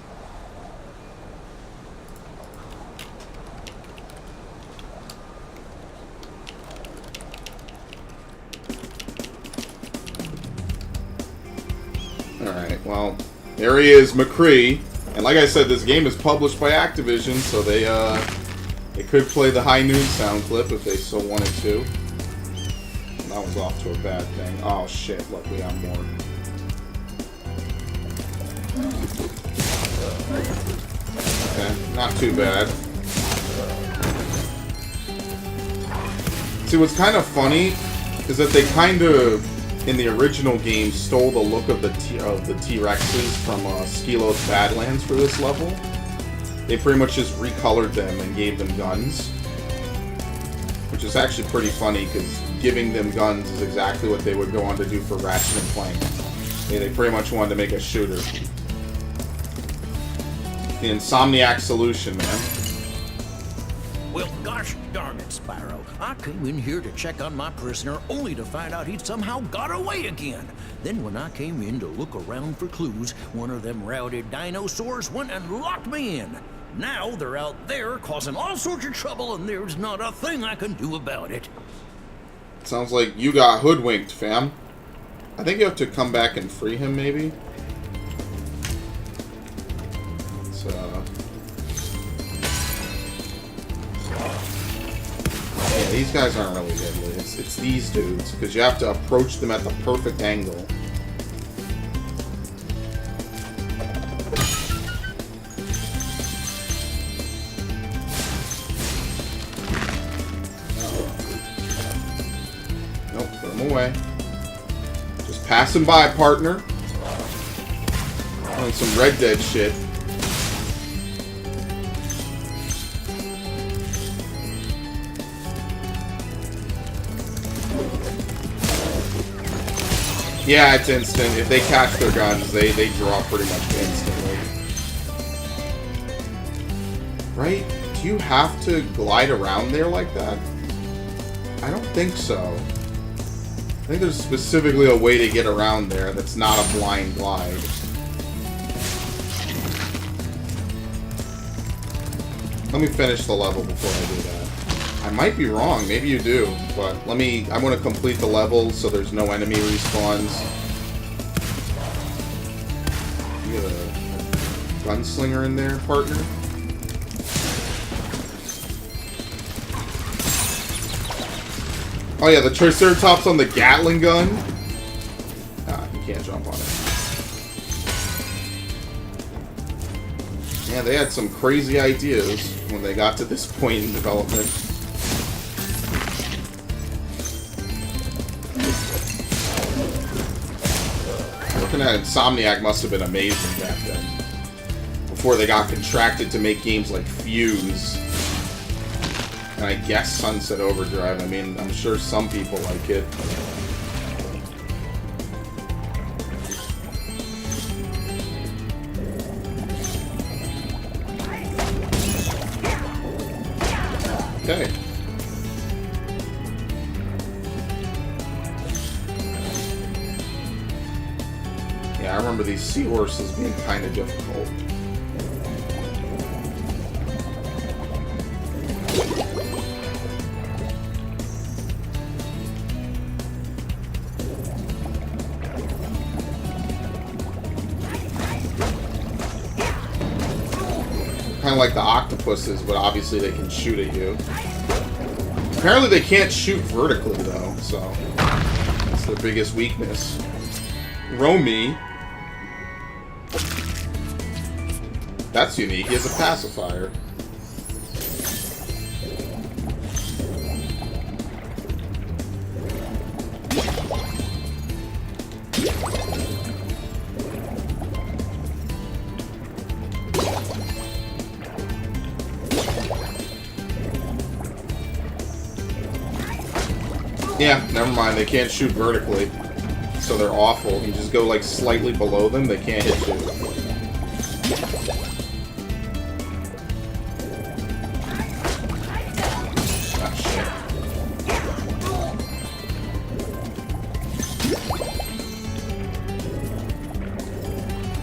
Alright, well, there he is, McCree. And like I said, this game is published by Activision, so they could play the High Noon sound clip if they so wanted to. That was off to a bad thing. Oh shit, look, we got more. Okay, not too bad. See, what's kind of funny is that they kind of, in the original game, stole the look of the T-Rexes from Skilo's Badlands for this level. They pretty much just recolored them and gave them guns. Which is actually pretty funny, because giving them guns is exactly what they would go on to do for Ratchet and Clank. Yeah, they pretty much wanted to make a shooter. The Insomniac solution, man. Well, gosh darn it, Spyro. I came in here to check on my prisoner only to find out he'd somehow got away again. Then when I came in to look around for clues, one of them rowdy dinosaurs went and locked me in. Now they're out there causing all sorts of trouble and there's not a thing I can do about it. Sounds like you got hoodwinked, fam. I think you have to come back and free him, maybe? Yeah, these guys aren't really deadly. It's these dudes, because you have to approach them at the perfect angle. Nope, put him away. Just pass him by, partner. On some Red Dead shit. Yeah, it's instant. If they catch their guns, they draw pretty much instantly. Right? Do you have to glide around there like that? I don't think so. I think there's specifically a way to get around there that's not a blind glide. Let me finish the level before I do that. I might be wrong, maybe you do, but I want to complete the level so there's no enemy respawns. You got a gunslinger in there, partner? Oh yeah, the Triceratops on the Gatling gun? Ah, you can't jump on it. Yeah, they had some crazy ideas when they got to this point in development. Looking at Insomniac must have been amazing back then. Before they got contracted to make games like Fuse. And I guess Sunset Overdrive. I mean, I'm sure some people like it. Okay. Yeah, I remember these seahorses being kind of difficult. Kind of like the octopuses, but obviously they can shoot at you. Apparently they can't shoot vertically, though, so that's their biggest weakness. Romy. That's unique. He has a pacifier. Yeah, never mind. They can't shoot vertically. So they're awful. You just go like slightly below them, they can't hit you. Ah, shit.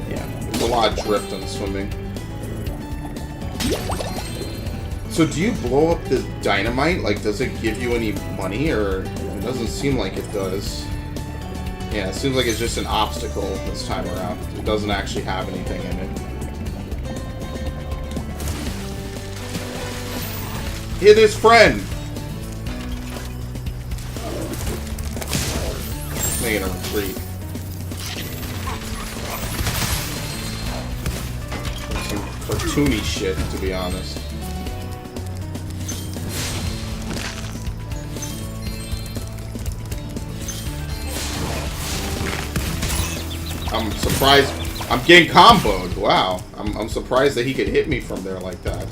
Yeah, there's a lot of drift on swimming. So do you blow up the dynamite? Like, does it give you any money, or it doesn't seem like it does? Yeah, it seems like it's just an obstacle this time around. It doesn't actually have anything in it. Hit his friend! Making a retreat. Some cartoony shit, to be honest. I'm surprised. I'm getting comboed. Wow. I'm surprised that he could hit me from there like that.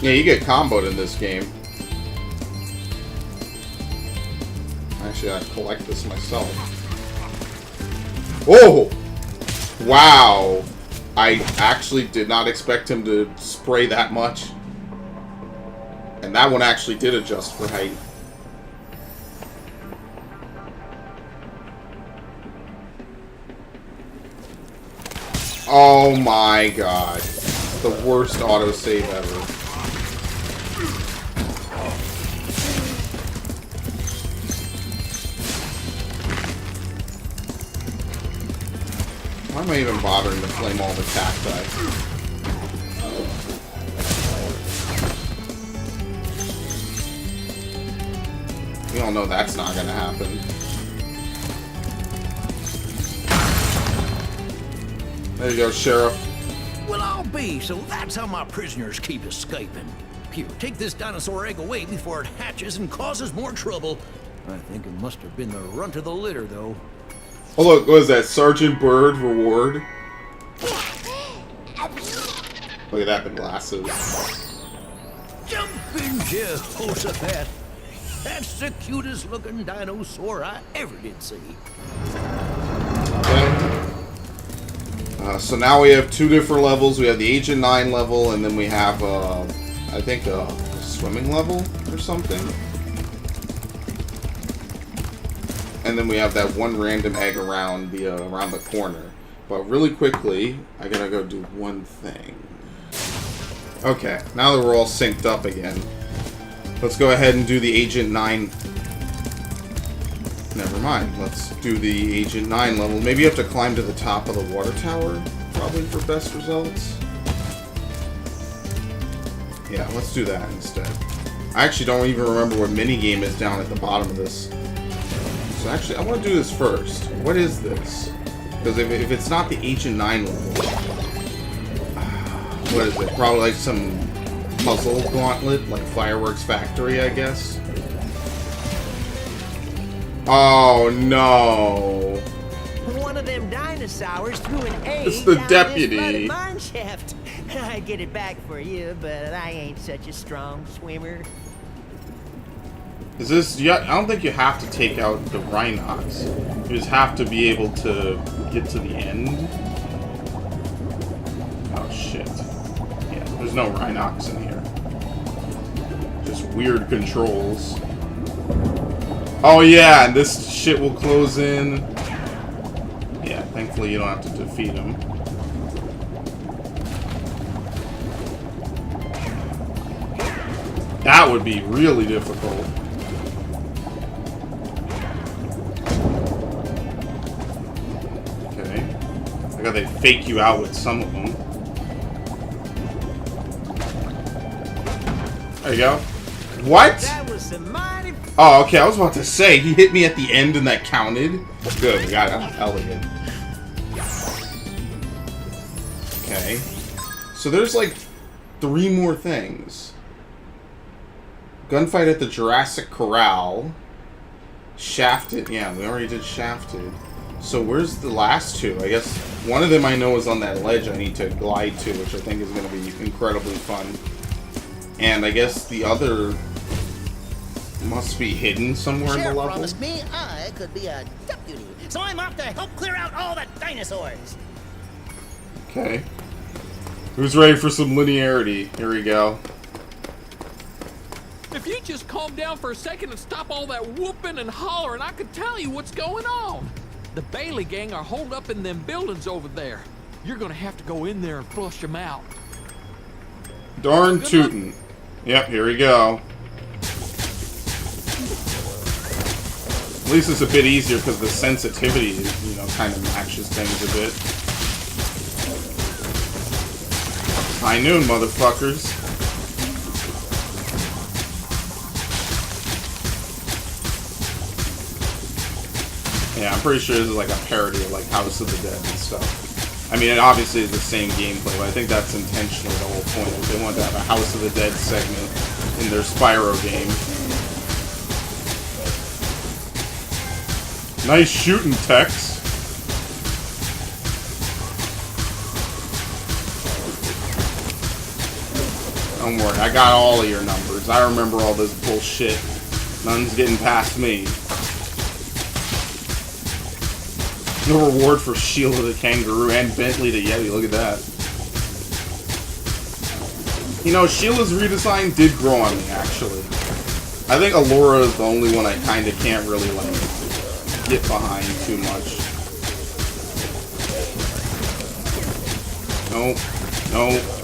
Yeah, you get comboed in this game. Actually, I collect this myself. Oh! Wow. I actually did not expect him to spray that much. And that one actually did adjust for height. Oh my god. The worst autosave ever. Why am I even bothering to flame all the cacti? We all know that's not gonna happen. There you go, Sheriff. Well, I'll be, so that's how my prisoners keep escaping. Here, take this dinosaur egg away before it hatches and causes more trouble. I think it must have been the runt of the litter, though. Oh look, what is that? Sergeant Bird reward? Look at that, the glasses. Jumping Jehoshaphat! That's the cutest looking dinosaur I ever did see. Okay. So now we have two different levels. We have the Agent 9 level, and then we have, I think, a swimming level or something. And then we have that one random egg around the corner. But really quickly, I gotta go do one thing. Okay, now that we're all synced up again, let's go ahead and do the Agent 9. Never mind. Let's do the Agent 9 level. Maybe you have to climb to the top of the water tower, probably for best results. Yeah, let's do that instead. I actually don't even remember what minigame is down at the bottom of this. So actually, I want to do this first. What is this? Because if it's not the Agent 9 level, what is it? Probably like some puzzle gauntlet, like Fireworks Factory, I guess. Oh no! One of them dinosaurs threw an egg It's the down deputy. this mine shaft. I get it back for you, but I ain't such a strong swimmer. Is this? Yeah, I don't think you have to take out the Rhinox. You just have to be able to get to the end. Oh shit! Yeah, there's no Rhinox in here. Just weird controls. Oh yeah, and this shit will close in. Yeah, thankfully you don't have to defeat him. That would be really difficult. Okay. I got they fake you out with some of them. There you go. What? That was some mighty. Oh, okay, I was about to say, he hit me at the end and that counted. Good, we got it. Elliot. Okay. So there's like 3 more things. Gunfight at the Jurassic Corral. Shafted. Yeah, we already did Shafted. So where's the last 2? I guess one of them I know is on that ledge I need to glide to, which I think is going to be incredibly fun. And I guess the other must be hidden somewhere in the level. Promised me I could be a deputy, so I'm off to help clear out all the dinosaurs. Okay. Who's ready for some linearity? Here we go. If you just calm down for a second and stop all that whooping and hollering, I could tell you what's going on. The Bailey gang are holed up in them buildings over there. You're gonna have to go in there and flush them out. Darn tootin'. Yep, here we go. At least it's a bit easier because the sensitivity, you know, kind of matches things a bit. High noon, motherfuckers. Yeah, I'm pretty sure this is like a parody of like House of the Dead and stuff. I mean, it obviously is the same gameplay, but I think that's intentionally the whole point. Is they want to have a House of the Dead segment in their Spyro game. Nice shooting, Tex. Don't worry, I got all of your numbers. I remember all this bullshit. None's getting past me. No reward for Sheila the Kangaroo and Bentley the Yeti. Look at that. You know, Sheila's redesign did grow on me, actually. I think Allura is the only one I kind of can't really, like, get behind too much. No. No.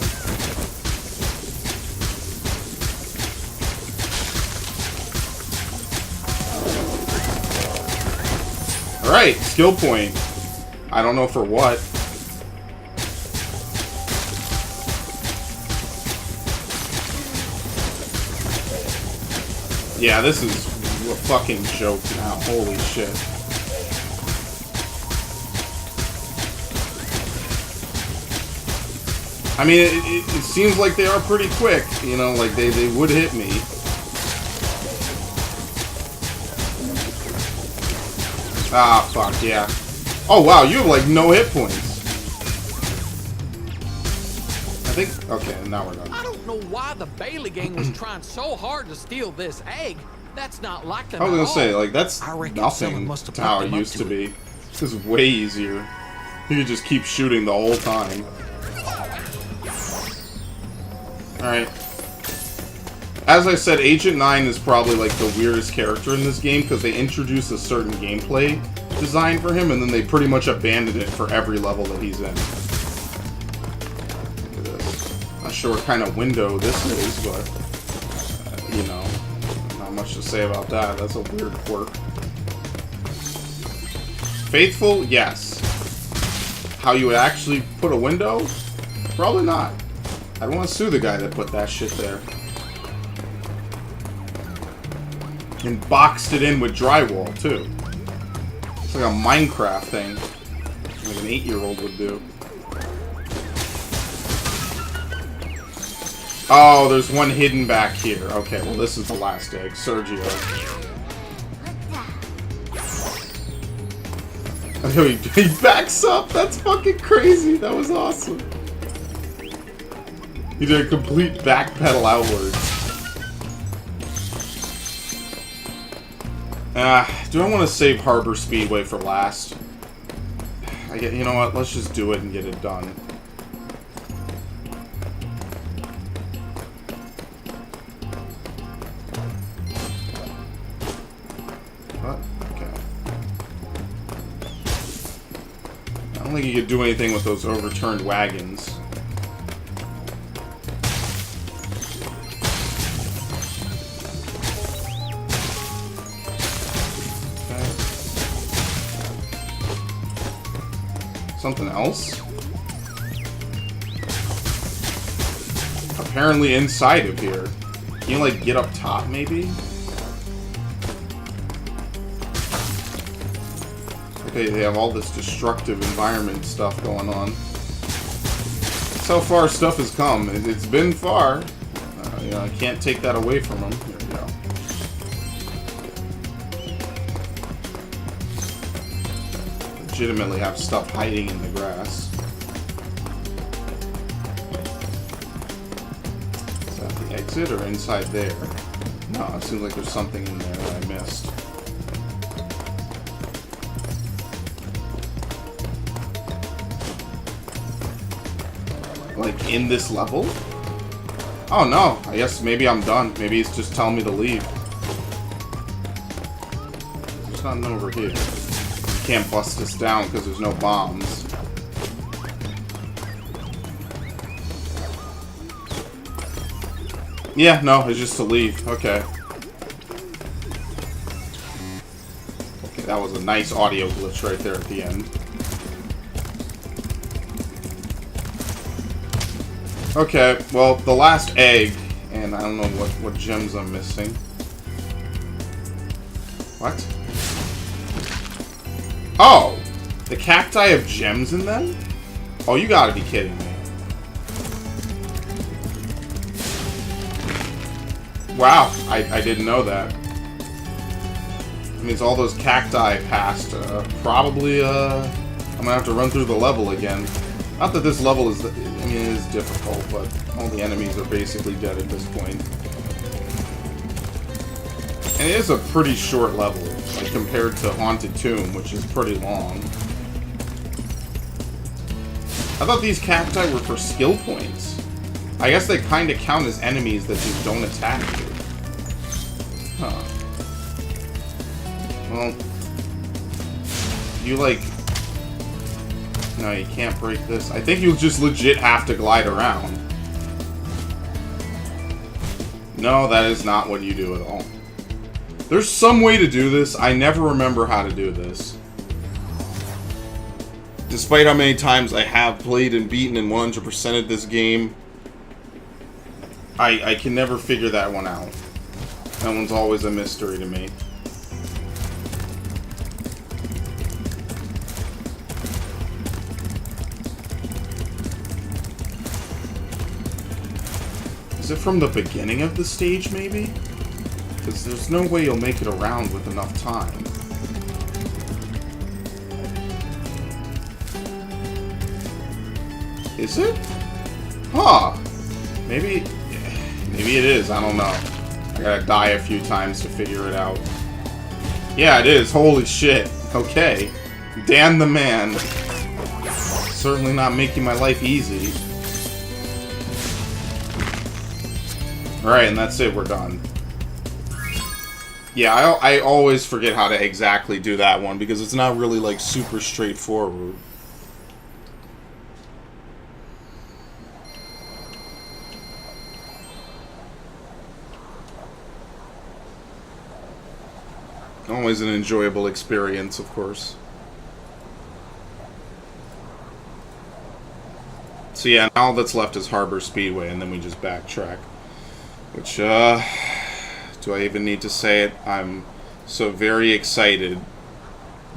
Alright, skill point. I don't know for what. Yeah, this is a fucking joke now. Holy shit. I mean, it seems like they are pretty quick. You know, like they would hit me. Ah, fuck, yeah. Oh, wow, you have, like, no hit points. I think... Okay, now we're done. I don't know why the Bailey gang was trying so hard to steal this egg. That's not like them I was at gonna say, all. like, that's nothing to how it used to be. This is way easier. You could just keep shooting the whole time. Alright. As I said, Agent 9 is probably, like, the weirdest character in this game, because they introduce a certain gameplay design for him, and then they pretty much abandon it for every level that he's in. Look at this. Not sure what kind of window this is, but, you know, not much to say about that. That's a weird quirk. Faithful? Yes. How you would actually put a window? Probably not. I'd want to sue the guy that put that shit there. And boxed it in with drywall, too. It's like a Minecraft thing. Like an 8-year-old would do. Oh, there's one hidden back here. Okay, well this is the last egg. Sergio. He backs up! That's fucking crazy! That was awesome. He did a complete backpedal outwards. Do I want to save Harbor Speedway for last? You know what? Let's just do it and get it done. What? Okay. I don't think you could do anything with those overturned wagons. Something else? Apparently inside of here. Can you, like, get up top, maybe? Okay, they have all this destructive environment stuff going on. That's how far stuff has come. It's been far. You know, I can't take that away from him. Here we go. Legitimately have stuff hiding in the grass. Is that the exit or inside there? No, it seems like there's something in there that I missed. Like, in this level? Oh no, I guess maybe I'm done. Maybe he's just telling me to leave. There's nothing over here. You can't bust this down because there's no bombs. Yeah, no, it's just to leave. Okay. Okay, that was a nice audio glitch right there at the end. Okay, well, the last egg, and I don't know what gems I'm missing. What? Oh! The cacti have gems in them? Oh, you gotta be kidding me. Wow, I didn't know that. That means all those cacti passed. Probably, I'm gonna have to run through the level again. Not that this level is, I mean, it is difficult, but all the enemies are basically dead at this point. And it is a pretty short level, like compared to Haunted Tomb, which is pretty long. I thought these cacti were for skill points. I guess they kind of count as enemies that just don't attack you. Huh. Well, you like... No, you can't break this. I think you'll just legit have to glide around. No, that is not what you do at all. There's some way to do this. I never remember how to do this. Despite how many times I have played and beaten and 100%ed this game, I can never figure that one out. That one's always a mystery to me. Is it from the beginning of the stage, maybe? Because there's no way you'll make it around with enough time. Is it? Huh. Maybe it is. I don't know. I gotta die a few times to figure it out. Yeah, it is. Holy shit. Okay. Dan the man. Certainly not making my life easy. Alright, and that's it. We're done. Yeah, I always forget how to exactly do that one because it's not really, like, super straightforward. Always an enjoyable experience, of course. So yeah, now all that's left is Harbor Speedway, and then we just backtrack. Which, do I even need to say it? I'm so very excited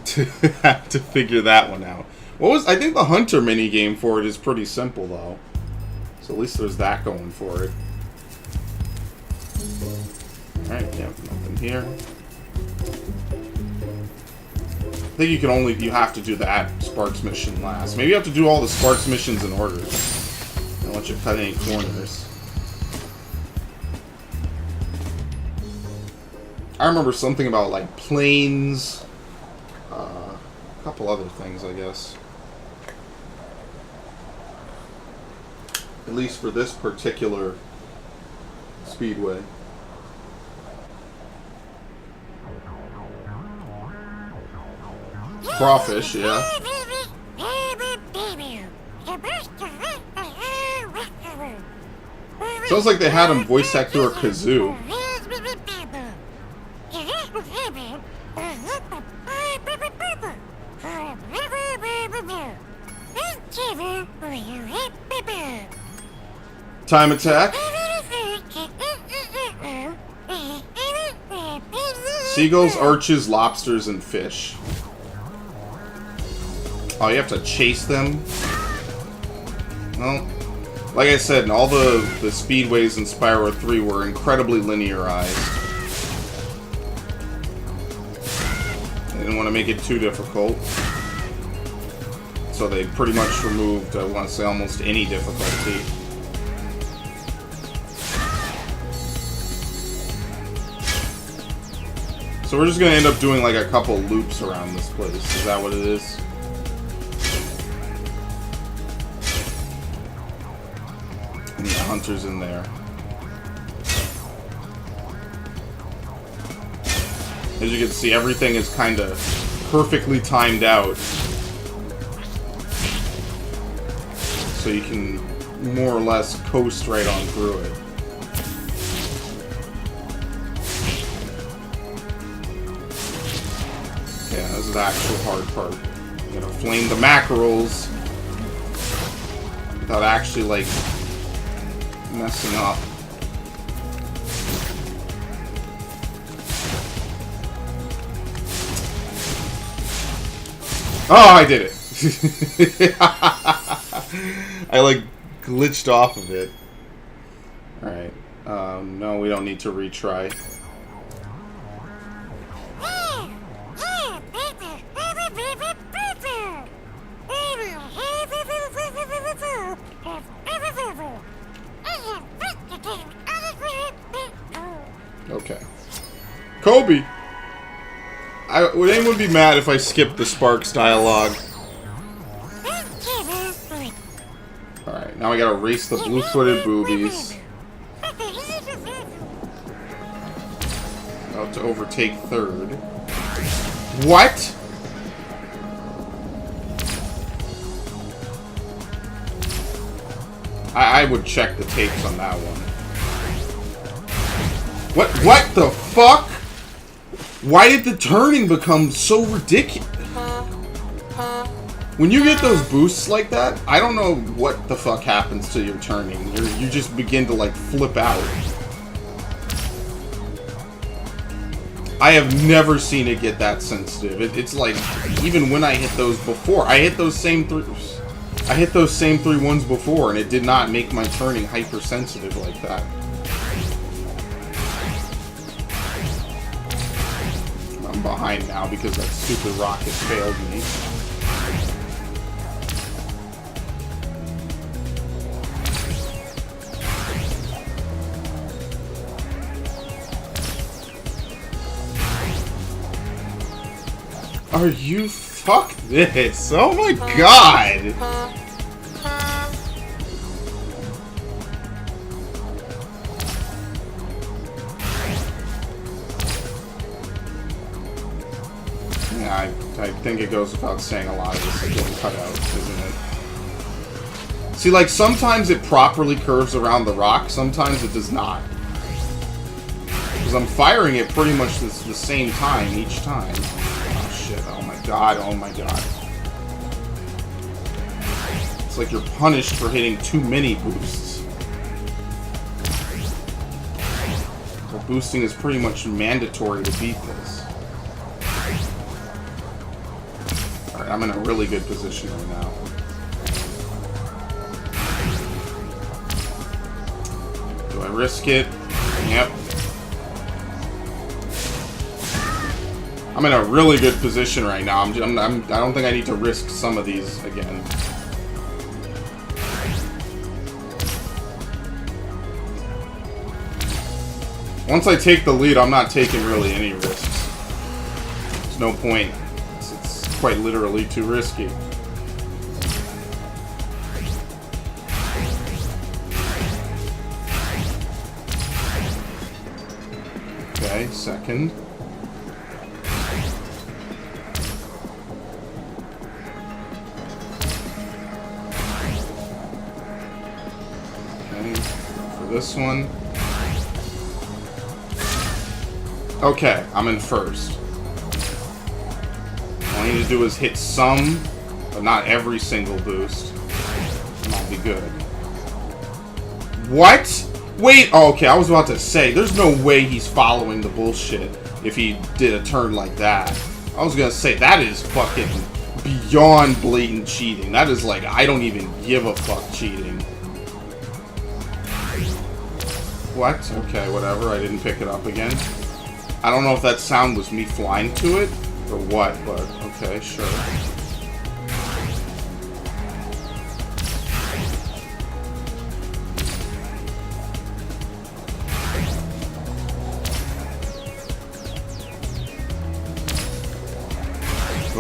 to have to figure that one out. I think the Hunter minigame for it is pretty simple, though. So at least there's that going for it. Alright, yeah, nothing here. I think you have to do that Sparks mission last. Maybe you have to do all the Sparks missions in order. Don't let you cut any corners. I remember something about, like, planes. A couple other things, I guess. At least for this particular speedway. Crawfish, yeah. Sounds like they had him voice actor a kazoo. Time attack. Seagulls, arches, lobsters, and fish. Oh, you have to chase them? Well, Like I said, all the speedways in Spyro 3 were incredibly linearized. They didn't want to make it too difficult. So they pretty much removed, I want to say, almost any difficulty. So we're just going to end up doing like a couple loops around this place. Is that what it is? And the hunter's in there. As you can see, everything is kind of perfectly timed out. So you can more or less coast right on through it. Yeah, this is the actual hard part. You gotta flame the mackerels without actually, like, messing up. Oh, I did it! I, like, glitched off of it. Alright. No, we don't need to retry. Okay. Kobe! Would anyone be mad if I skipped the Sparks dialogue? Alright, now I gotta race the blue-footed boobies. About to overtake third. What?! I would check the tapes on that one. What the fuck? Why did the turning become so ridiculous? When you get those boosts like that, I don't know what the fuck happens to your turning. You just begin to, like, flip out. I have never seen it get that sensitive. It's like, even when I hit those before, I hit those same three ones before, and it did not make my turning hypersensitive like that. I'm behind now because that stupid rocket failed me. Are you... Fuck this! Oh my god! Yeah, I think it goes without saying a lot of this is getting cut out, isn't it? See, like, sometimes it properly curves around the rock, sometimes it does not. Because I'm firing it pretty much the same time each time. Oh shit, oh my god, oh my god. It's like you're punished for hitting too many boosts. Well, boosting is pretty much mandatory to beat this. Alright, I'm in a really good position right now. Do I risk it? Yep. I'm in a really good position right now. I don't think I need to risk some of these again. Once I take the lead, I'm not taking really any risks. There's no point. It's quite literally too risky. Okay, second. Okay, for this one. Okay, I'm in first. All I need to do is hit some, but not every single boost. And I'll be good. What? Wait, oh, okay, I was about to say, there's no way he's following the bullshit if he did a turn like that. I was gonna say, that is fucking beyond blatant cheating. That is like, I don't even give a fuck cheating. What? Okay, whatever. I didn't pick it up again. I don't know if that sound was me flying to it or what, but okay, sure.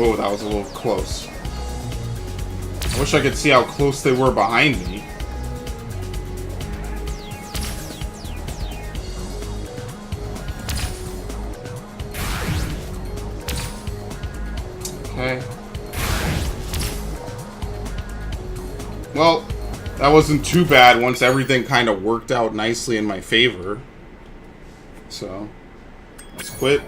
Oh, that was a little close. I wish I could see how close they were behind me. Okay. Well, that wasn't too bad once everything kind of worked out nicely in my favor. So, let's quit.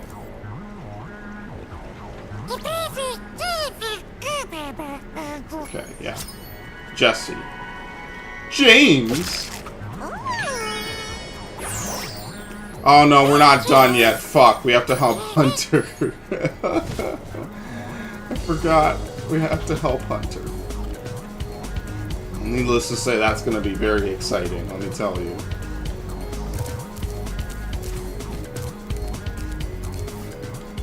Okay, yeah. Jesse. James? Oh no, we're not done yet. Fuck, we have to help Hunter. I forgot. We have to help Hunter. Needless to say, that's going to be very exciting, let me tell you.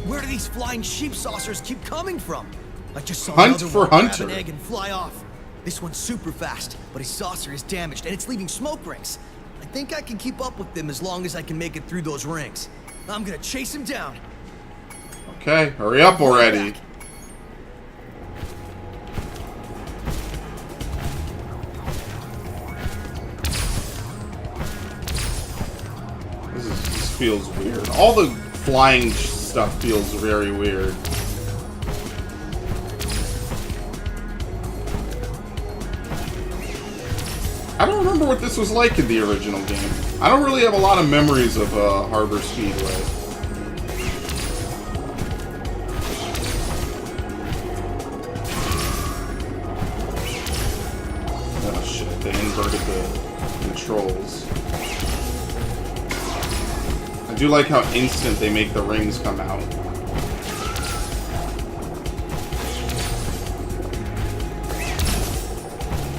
Where do these flying sheep saucers keep coming from? I just saw Hunt another for one grab Hunter. an egg and fly off. This one's super fast, but his saucer is damaged and it's leaving smoke rings. I think I can keep up with them as long as I can make it through those rings. I'm gonna chase him down. Okay, hurry up already. This feels weird. All the flying stuff feels very weird. I don't remember what this was like in the original game. I don't really have a lot of memories of Harbor Speedway. Oh shit, they inverted the controls. I do like how instant they make the rings come out.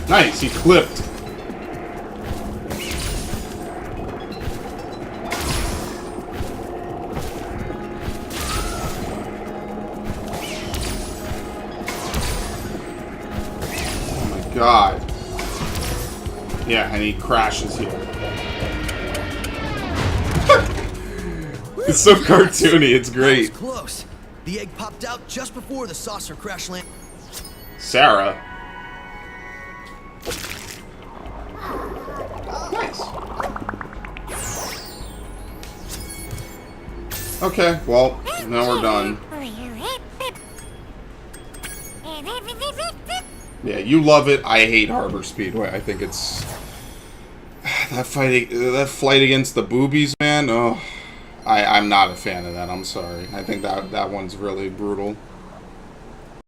Nice, he clipped. God. Yeah, and he crashes here. It's so cartoony, it's great. That was close. The egg popped out just before the saucer crash landed. Sarah. Nice. Okay, well, now we're done. Yeah, you love it. I hate Harbor Speedway. I think it's that flight against the boobies, man. Oh, I'm not a fan of that. I'm sorry. I think that one's really brutal.